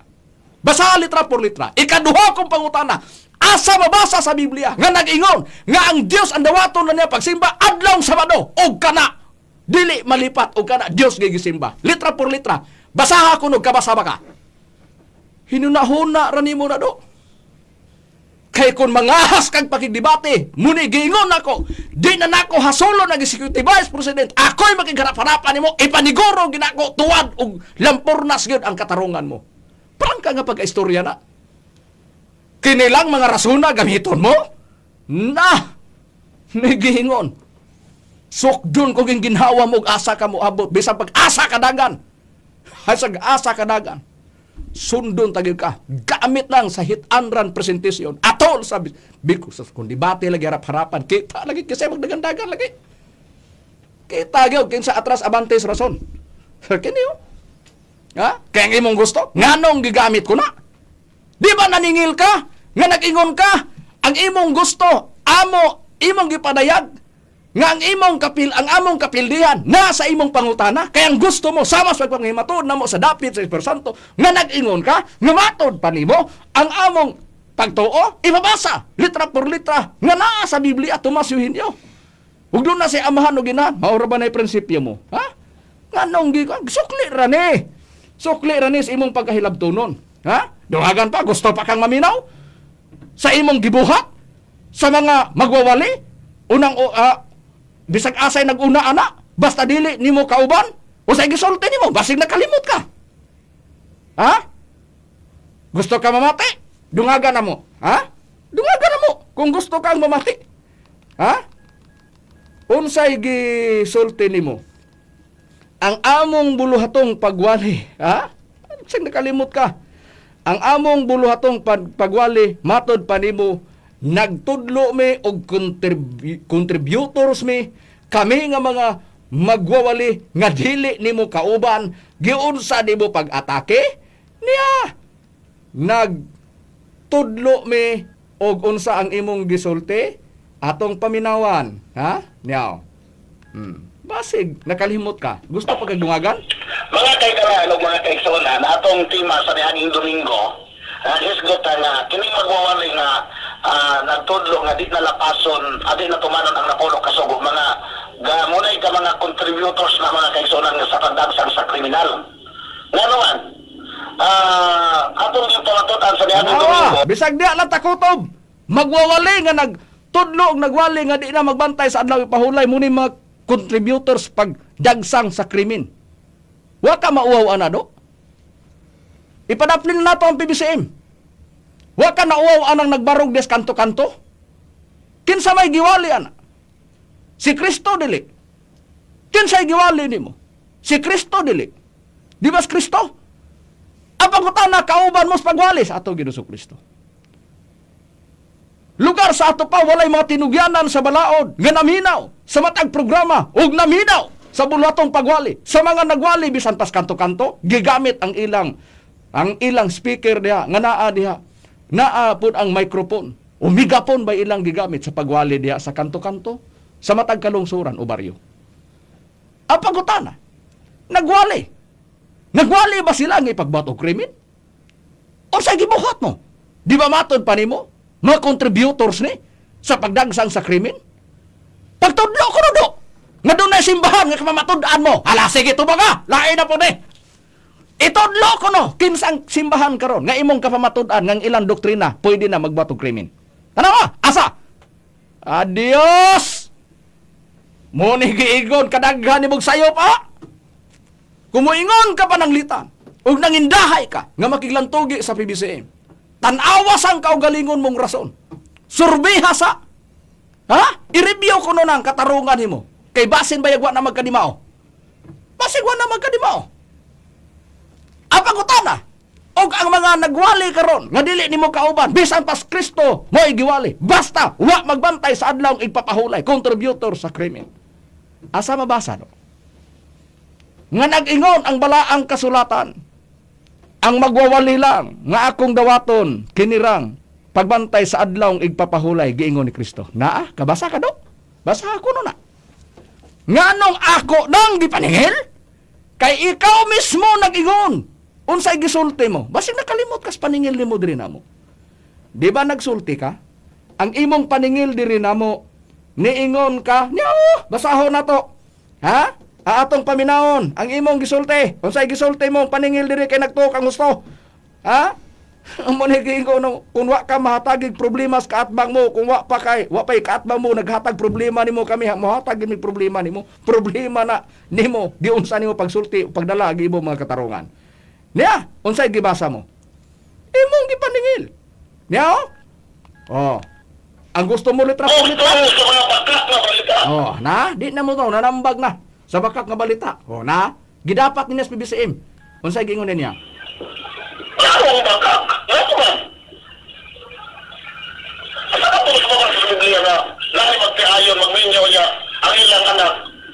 Basa litra por litra. Ikaduha kong pangutana, Asa mabasa sa Biblia nga nag-ingon nga ang Dios ang dawaton na niya pagsimba adlaw Sabado og kana dili malipat og kana Dios gigisimba. Litra por litra. Basaha kuno kabasa ba ka? Hinunahuna ra nimo na do. Kay kun mangahas kag pakigdebate, muni giingon nako, di na nako hasolo nag executive vice president. Ako'y makigarap-harapan nimo, ipaniguro ginako tuwad og lampurnas gyud ang katarungan mo. Parang ka nga pag-istorya na. Kinilang mga rasuna gamiton mo? Na! Nagihingon. Sukdun ko ging ginhawa mo asa ka mo abot. Bisang pag-asa kadagan. Hasag asa kadagan. Sundon tagil ka. Gamit lang sa hit-and-run presentation. Atol sabi. Because kung debate lagi harap-harapan, kita lagi kasi magdagan-dagan lagi. Kita gyud kinsa atras abantes rason. Kini yo. Ha? Kaya ang imong gusto? Nganong gigamit ko na? Di ba naningil ka? Nga nag-ingon ka? Ang imong gusto, imong gipadayag, nga ang among kapildihan, nasa imong pangutana, kaya ang gusto mo, sama sa pagpangimatod na mo sa dapit sa Espiritu Santo, nga nag-ingon ka, nga matod pa nimo, ang among pagtuo, ibabasa, litra por litra, nga naa sa Biblia, tumasyuhin niyo. Huwag doon na si amahan o ginahan, maura ba na yung prinsipyo mo? Ha? Nga nung sukli rani. Sukli rani sa imong pagkahilabtunon. Ha? Dungagan pa, gusto pa kang maminaw? Sa imong gibuhat? Sa mga magwawali? Bisag asay nag-una ana? Basta dili nimo kauban? O sa gisulti nimo? Basig nakalimot ka? Ha? Gusto ka mamati? Dungagan na mo. Ha? Dungagan na mo kung gusto kang mamati. Ha? Unsay gisulti nimo? Ang among buluhatong pagwali. Ha? Basig nakalimot ka. Ang among buluhatong pagwali, matod pa nimo, nagtudlo mi og contributors mi, kami nga mga magwawali nga dili nimo kauban, giunsa nimo pag-atake, niya nagtudlo mi og unsa ang imong gisulti, atong paminawan. Ha? Niya. Basig, nakalimot ka. Gusto pa kagdungagan? Mga kaigalaan o mga kaigsoon na atong tema sa nihanging Domingo, isgot nga kining magwawali nga nagtudlo nga di nalapason, di na tumanon ang napulo kasugo, mga gamunay ka mga contributors na mga kaigsoon nga sa pagdagsang sa kriminal. Nga naman, atong yung pangatutan sa nihanging Domingo. Bisag di lang takutob. Magwawali nga nagtudlo og nagwali nga di na magbantay sa adlaw ipahulay muni mga contributors pag dagsang sa krimen. Wa ka mauwaw anado. Ipadaplin na nato ang PBCM. Wa ka nauwaw anang nagbarog des kanto-kanto. Kinsa may giwali ana? Si Kristo dili. Kinsa may giwali nimo? Si Kristo dili. Di ba Kristo? Apang kutana kauban mo sa pagwali sa ato Ginoong Kristo. Lugar sa ato pa walay mga tinugyanan sa balaod nga naminaw sa matag programa ug naminaw sa bulatong pagwali. Sa mga nagwali bisan pas kanto-kanto, gigamit ang ilang speaker diha nga naa diha. Naa pud ang microphone o megaphone ba ilang gigamit sa pagwali diha sa kanto-kanto sa matag kalungsuran o baryo. Ang pagutana, nagwali. Nagwali ba sila nga ipagbato krimen? O sa gibuhat mo? Di ba matod pa nimo? Mga contributors ni sa pagdagsang sa krimen? Pagtudlo ko na do! Nga doon na simbahan nga kamamatudaan mo. Hala, sige, tuba ka! Lain na po ni! Itudlo ko no! Kinsang simbahan karon nga imong kapamatudaan nga ilang doktrina pwede na magbatog krimen. Ano mo? Asa? Adios! Muni giigon kadaghan ni mong sayo pa! Kumuingon ka pa ng litan ug nangindahay ka nga makiglantugi sa PBCM. Tanawas ang kaugalingon mong rason. Surbiha sa. Ha? I-review ko nun ang katarungan mo. Kay basin ba yagwa na magkadimao? Basin wa na magkadimao. Apagutana. Og ang mga nagwali karon nga dili nimo kauban bisan pas Kristo mo giwali. Basta wa magbantay sa adlaw igpapahulay contributor sa krimen. Asa mabasa no? Nga nag-ingon ang balaang kasulatan. Ang magwawali lang nga akong dawaton kinirang pagbantay sa adlawng igpapahulay giingon ni Kristo. Naa, kabasa ka do? Basa ako no na. Nganong ako nang gipaningil? Kay ikaw mismo nag-ingon. Unsay gisulti mo? Basig nakalimot kas paningil nimo diri namo. Di ba nagsulti ka? Ang imong paningil diri namo, niingon ka, basahon na to. Ha? Atong paminahon, ang imong gisulti. Unsay gisulti mo, paningil diri kay nagtuo kang gusto. Ha? Amo ni giingon no, kung wa ka mahatagig problema sa kaatbang mo, kung wa pay kaatbang mo naghatag problema nimo kami, mohatag gid problema nimo. Problema na nimo, di unsa nimo pagsulti, pagdala mo mga katarungan. Niya, unsay gibasa mo? Imong gipaningil. Niya? Oh. Ang gusto mo litra po litra. Sa mga bakat na balita. Oh, na, di na mo to, nanambag na sa bakak nga balita. Oh, na, gidapat ni SPBCM. Unsay giingon niya? Ano ang bakat? Ano man? Asa ka po sa mga sa Biblia na lahi magtiayon, magminyo niya ang ilang anak.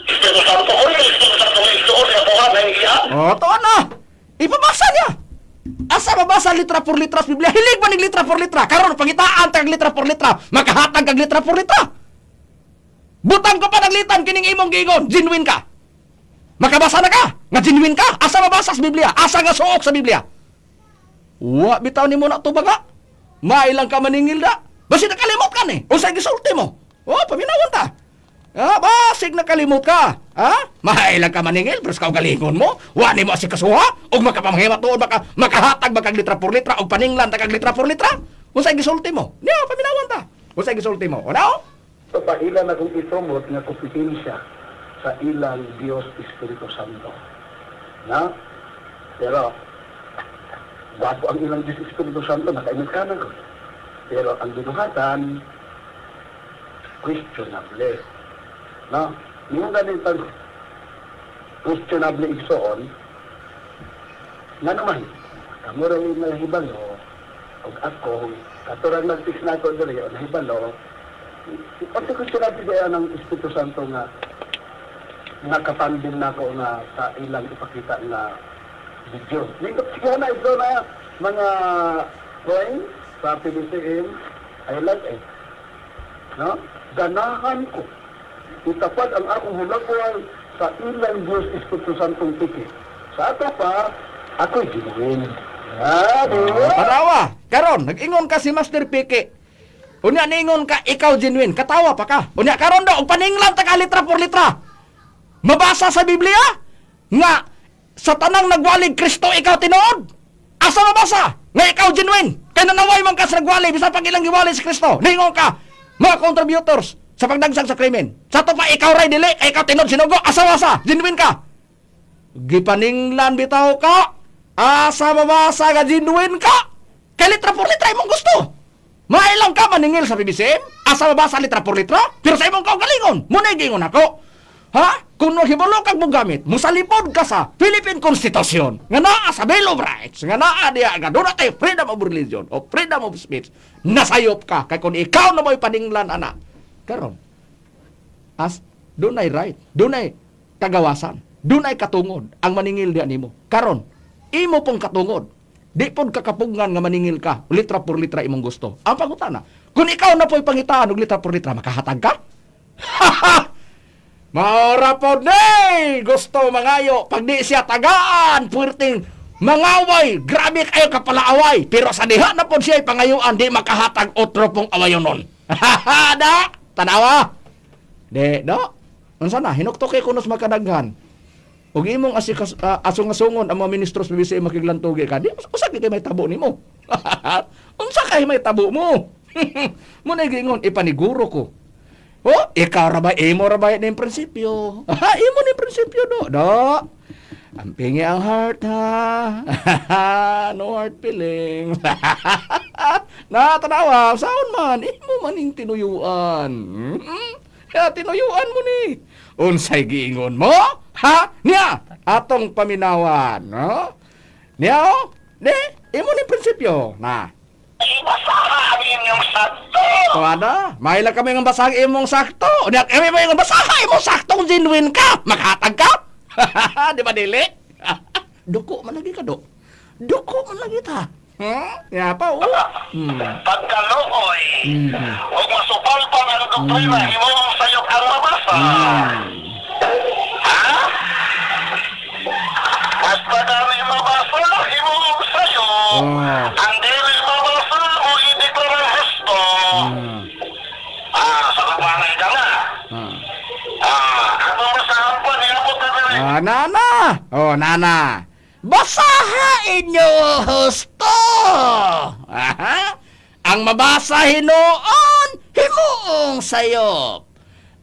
Espiritu Santo. O yung Espiritu Santo may istuon niya po na iya. Oh, to na. Ipabasa niya. Asa mabasa litra por litra sa Biblia? Hilig ba ning litra por litra? Karon pangitaan tag litra por litra, makahatag kag litra por litra. Butang ko pa naglitan kining imong giingon, genuine ka. Makabasa na ka, nga genuine ka. Asa mabasa sa Biblia? Asa nga suok sa Biblia? Wa bitaw nimo na to baga. Mailang ka maningil da. Basi nakalimot ka ni. Unsay gisulti mo? Oh, paminawon ta. Basig nakalimot ka. Mailang ka maningil, pero ka galingon mo. Wa nimo si kasuha og makapamhimat tuod makahatag ba kag litra por litra og paninglan ta kag litra por litra. Unsay gisulti mo? Niya paminawon ta. Unsay gisulti mo? Ano? So, ilan akong itumot nga kompetensya sa ilang Diyos Espiritu Santo. Na? Pero, wapo ang ilang Diyos Espiritu Santo, nakainit ka na ko. Pero ang ginuhatan, questionable. Na? Yung ganitang questionable igsoon, nga naman, kamo rin nahibalo, o ako, katurang nag-fix na ito doon, nahibalo, pati ko sila bigaya ng Espiritu Santo nga nakapandin na ko nga sa ilang ipakita na video. Siguro na ito na mga friends sa PBCM, I like it. No? Ganahan ko. Itapat ang akong hulakuan sa ilang Diyos Espiritu Santong tiki. Sa ato pa, ako'y ginuwin. Padawa. Karon, nag-ingon ka si Master Piki. Unya ningon ka, ikaw genuine, katawa pa ka. Unya karon daw, paninglan ta ka litra por litra. Mabasa sa Biblia nga sa tanang nagwalig Kristo ikaw tinuod. Asa mabasa nga ikaw genuine? Kay nanaway man ka sa nagwalig bisan pag ilang giwali si Kristo. Ningon ka, mga contributors sa pagdagsang sa krimen. Sa to pa ikaw ray dili, ikaw tinuod sinugo, asa mabasa? Genuine ka. Gipaninglan bitaw ka. Asa mabasa nga genuine ka? Kay litra por litra imong gusto. Mailang ka maningil sa PBCM? Asa mabasa litra por litra? Pero sa imong kaugalingon, muna gingon ako. Ha? Kung hibalo kag mong gamit, musalipod ka sa Philippine Constitution, nga naa sa Bill of Rights, nga naa diya, nga doon natin freedom of religion o freedom of speech, nasayop ka. Kaya kung ikaw na mo'y paninglan, anak, karon, doon ay right, doon ay kagawasan, doon ay katungod, ang maningil diya nimo. Karon, imo pong katungod, di pod kakapungan nga maningil ka, litra por litra imong gusto. Ang pangutana, kung ikaw na po'y pangitaan og litra por litra, makahatag ka? Maora pod nay! Gusto mangayo, pag di siya tagaan, puwerteng mangaway, grabe kayo kapalaaway. Pero sa diha na pod siya pangayuan, di makahatag otro pong awayon nun. Da! Tanawa! Di, do? Unsa na, hinuktok kay kunos makadaghan. Ug imong asung-asungon ang mga ministro sa BBCM makiglantugi ka, di usa kay may tabo nimo. Unsa kay may tabo mo? Muna gingon ipaniguro ko. Oh, ikaw ra ba imo ra ba ning prinsipyo? Imo ni prinsipyo do. Ang pingi ang heart ha. No hard feelings. Tanawa, saon man imo maning tinuyuan. Ya tinuyuan mo ni. Unsay giingon mo? Ha? Niya, atong paminawan, no? Niya, imo ni prinsipyo, na. Ibasaha ang inyong sakto. Kuwada, mahilang kami ng basahang imong sakto. Niya, may yung basaha imong sakto kung genuine ka. Maghatag ka. Di ba dili? Duko man lagi ka, do. Duko man lagi ta. Nga pa, oh. Pagkaluoy. Huwag masupal pa ang doktrina. Imong sayok ang mabasa. Ha? At padami mabasa, imong sayo. Ang dili mabasa o ideklara Nana. Oh, Nana. Basaha inyo husto. Aha. Ang mabasa hinuon, himuong sayop.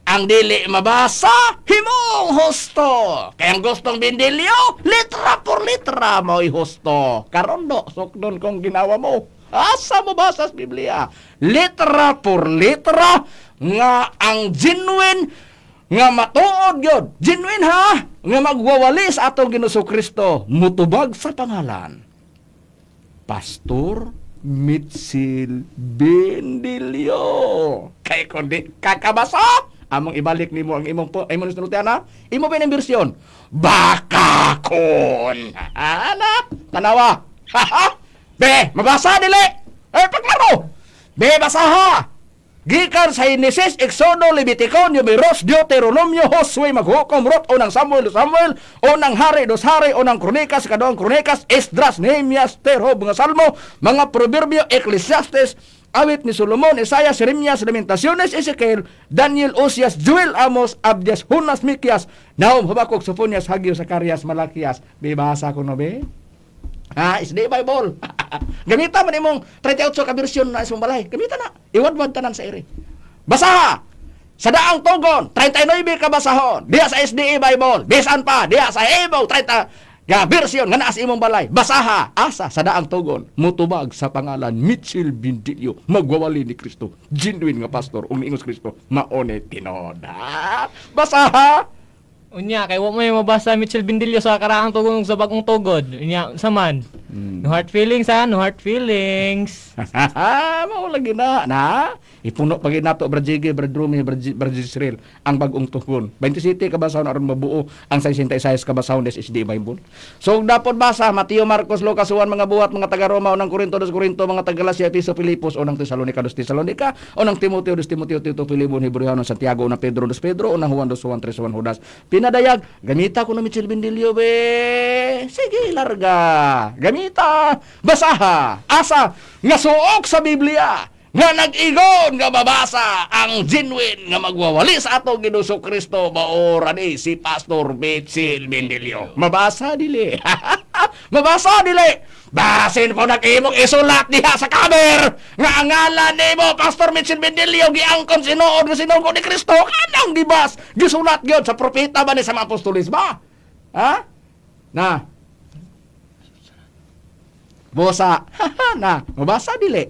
Ang dili mabasa, himuong husto. Kaya ang gustong bindilyo, litra por litra mo'y husto. Karondo, sukdon kong ginawa mo. Asa mo basa sa Biblia? Litra por litra nga ang genuine nga matuod yun. Genuine ha? Nga magwawali sa atong Ginoong Kristo. Mutubag sa pangalan. Pastor Mitchell Bindilyo. Kay kundi kakabasa, among ibalik nimo ang imong sinultian ha? Imo pa ng bersyon. Baka kon. Ana, tanawa. Be, mabasa dili. Paglaro. Be, basaha. Gikan sa Genesis, Exodo, Levitico, Numeros, Deuteronomio, Josue, Maghukom, Rut, unang Samuel, unang Hari, dos Hari, unang Kronikas, kadoang Kronikas, Esdras, Nehemias, Terhob, mga Salmo, mga Proverbio, Ecclesiastes, Awit ni Solomon, Isaiah, Jeremias, Lamentaciones, Ezekiel, Daniel, Osias, Joel, Amos, Abdias, Hunas, Mikias, Nahum, Habakuk, Sophonias, Hagio, Sakarias, Malakias. Bibasa ko no be? SD Bible. Gamita man imong 38 ka bersyon na isong balay. Gamita na. Iwadwad tanan sa iri. Basaha. Sa daang tugon, 39 ka basahon. Diya sa SDA Bible. Bisan pa, diya sa Hebrew 30 ga bersyon nga naa sa imong balay. Basaha. Asa sa daang tugon. Mutubag sa pangalan Mitchell Bindilyo. Magwawali ni Kristo. Genuine nga pastor ug ingos Kristo. Maone tinoda. Basaha. Unya, kay wa mo yung mabasa Mitchell Bindilyo sa karaang tugon sa bagong tugod. Unya, saman. No hard feelings ha, no hard feelings. Mao lagi na. Ipuno pag nato Brajige, Bradrumi, Brajisrael ang bagong tugon. 27 ka basahon aron mabuo ang 66 ka basahon des SD Bible. So dapat basa Mateo, Marcos, Lucas, Juan, mga buhat, mga taga Roma, unang Korinto, dos Korinto, mga taga Galacia, Efeso, Filipos, unang Tesalonica, dos Tesalonica, unang Timoteo, dos Timoteo, Tito, Filemon, Hebreano, Santiago, unang Pedro, dos Pedro, unang Juan, dos Juan, tres Juan, Judas. Pinadayag, gamita ko na Mitchell Bindilyo be. Sige, larga. Gamita, basaha, asa nga suok sa Biblia nga nag-igon nga mabasa ang genuine nga magwawali sa ato Ginoong Kristo maora ni si Pastor Mitchell Bindilyo. Mabasa dili. Mabasa dili. Basin po nag-imong isulat diha sa cover nga ang ngalan nimo Pastor Mitchell Bindilyo giangkon sinuod nga sinugo ni Kristo kanang gibas gisulat gyud sa propeta ba ni sa mga apostoles ba? Ha? Na. Bosa. Na, mabasa dili.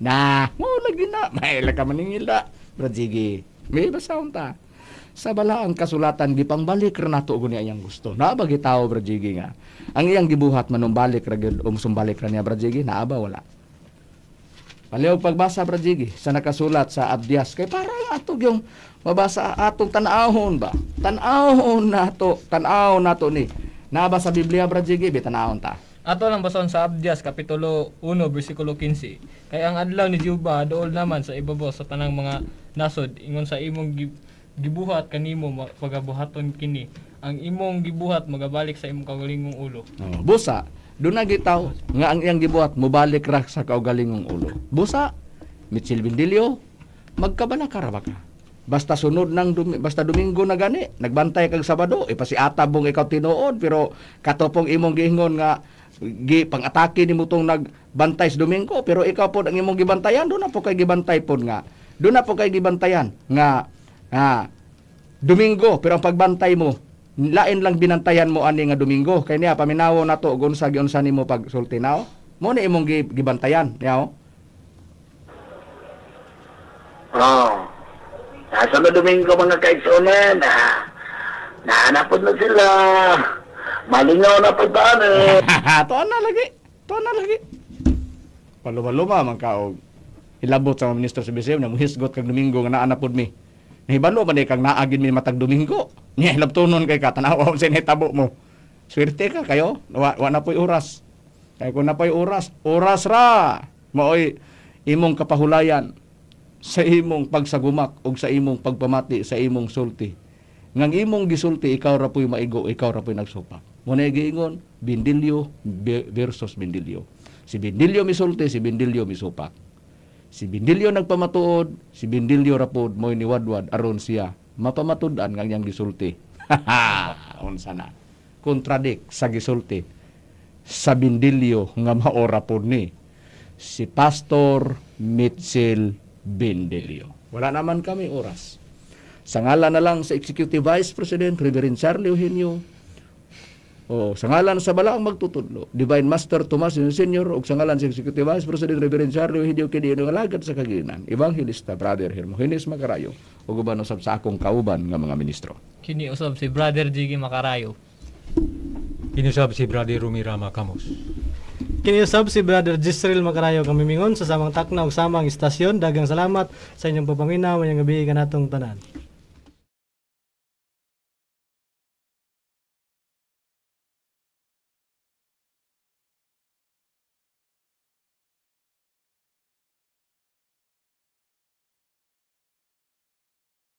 Na, mo lagi na. May ka maningila. Bradzigi. May basahon ta. Sa balaang kasulatan gipangbalik ra nato ug niya iyang gusto. Naaba gitaw Bradzigi nga. Ang iyang gibuhat manumbalik ra gyud sumbalik ra niya Bradzigi, naaba wala. Palihog pagbasa Bradzigi sa nakasulat sa Abdias kay para ato yung mabasa atong tan-ahon ba. Tan-ahon nato ni. Naaba sa Biblia Bradzigi bitanahon ta. Ato lang bason sa Abdias kapitulo 1 bersikulo 15. Kay ang adlaw ni Jehova dool naman sa ibabaw sa tanang mga nasod ingon sa imong gibuhat kanimo pagabuhaton kini. Ang imong gibuhat magabalik sa imong kaugalingong ulo. Busa, doon na gitaw nga ang iyang gibuhat mobalik ra sa kaugalingong ulo. Busa, Mitchell Bindilyo, magkabala ka ra ba ka? Basta sunod basta Domingo na gani, nagbantay kag Sabado, ipasiata bong ikaw tinuod pero katopong imong giingon nga pang-atake nimo tong nagbantay sa Domingo pero ikaw pod ang imong gibantayan do na po kay gibantay pod nga do na po kay gibantayan nga Domingo pero ang pagbantay mo lain lang binantayan mo ani nga Domingo kay niya paminawo nato ug unsa nimo pagsulti now mo ni imong gibantayan yaw. Nasa na Domingo mga kaigsunan naanapod na sila. Malingaw na pagdaan eh. Tuan na lagi. Paluma-luma man kaog. Hilabot sa mga ministro sa BCM na muhisgot kag Domingo nga naa na pod mi. Nahibalo man kag naagin mi matag Domingo. Nya hilabtonon kay ka tanaw sa hitabo mo. Swerte ka kayo. Wa na poy oras. Kay kun na poy oras ra. Maoy imong kapahulayan sa imong pagsagumak ug sa imong pagpamati sa imong sulti. Ngang imong gisulti ikaw ra poy maigo, ikaw ra poy nagsupak. Muna giingon, Bindilyo versus Bindilyo. Si Bindilyo misulti, si Bindilyo misupak. Si Bindilyo nagpamatuod, si Bindilyo rapod mo'y niwadwad aron siya mapamatud-an ngang yang gisulti. Unsa na? Kontradik sa gisulti sa Bindilyo nga maora po ni si Pastor Mitchell Bindilyo. Wala naman kami oras. Sa ngalan na lang sa Executive Vice President Reverend Charlie Eugenio, o sa ngalan sa balaang magtutudlo, Divine Master Tomas Sr. o sa ngalan sa Executive Vice President Reverend Charlie Eugenio kini alagad sa kaginan, Evangelista Brother Hermogenes Macarayo o guban usab sa akong kauban nga mga ministro. Kini usab si Brother Jiggy Macarayo. Inusab si Brother Rumira Macamos. Kiniusab si Brother Gisril Macarayo kami mingon sa samang takna ug samang istasyon. Dagang salamat sa inyong papaminaw, mayang gabi kanatong tanan.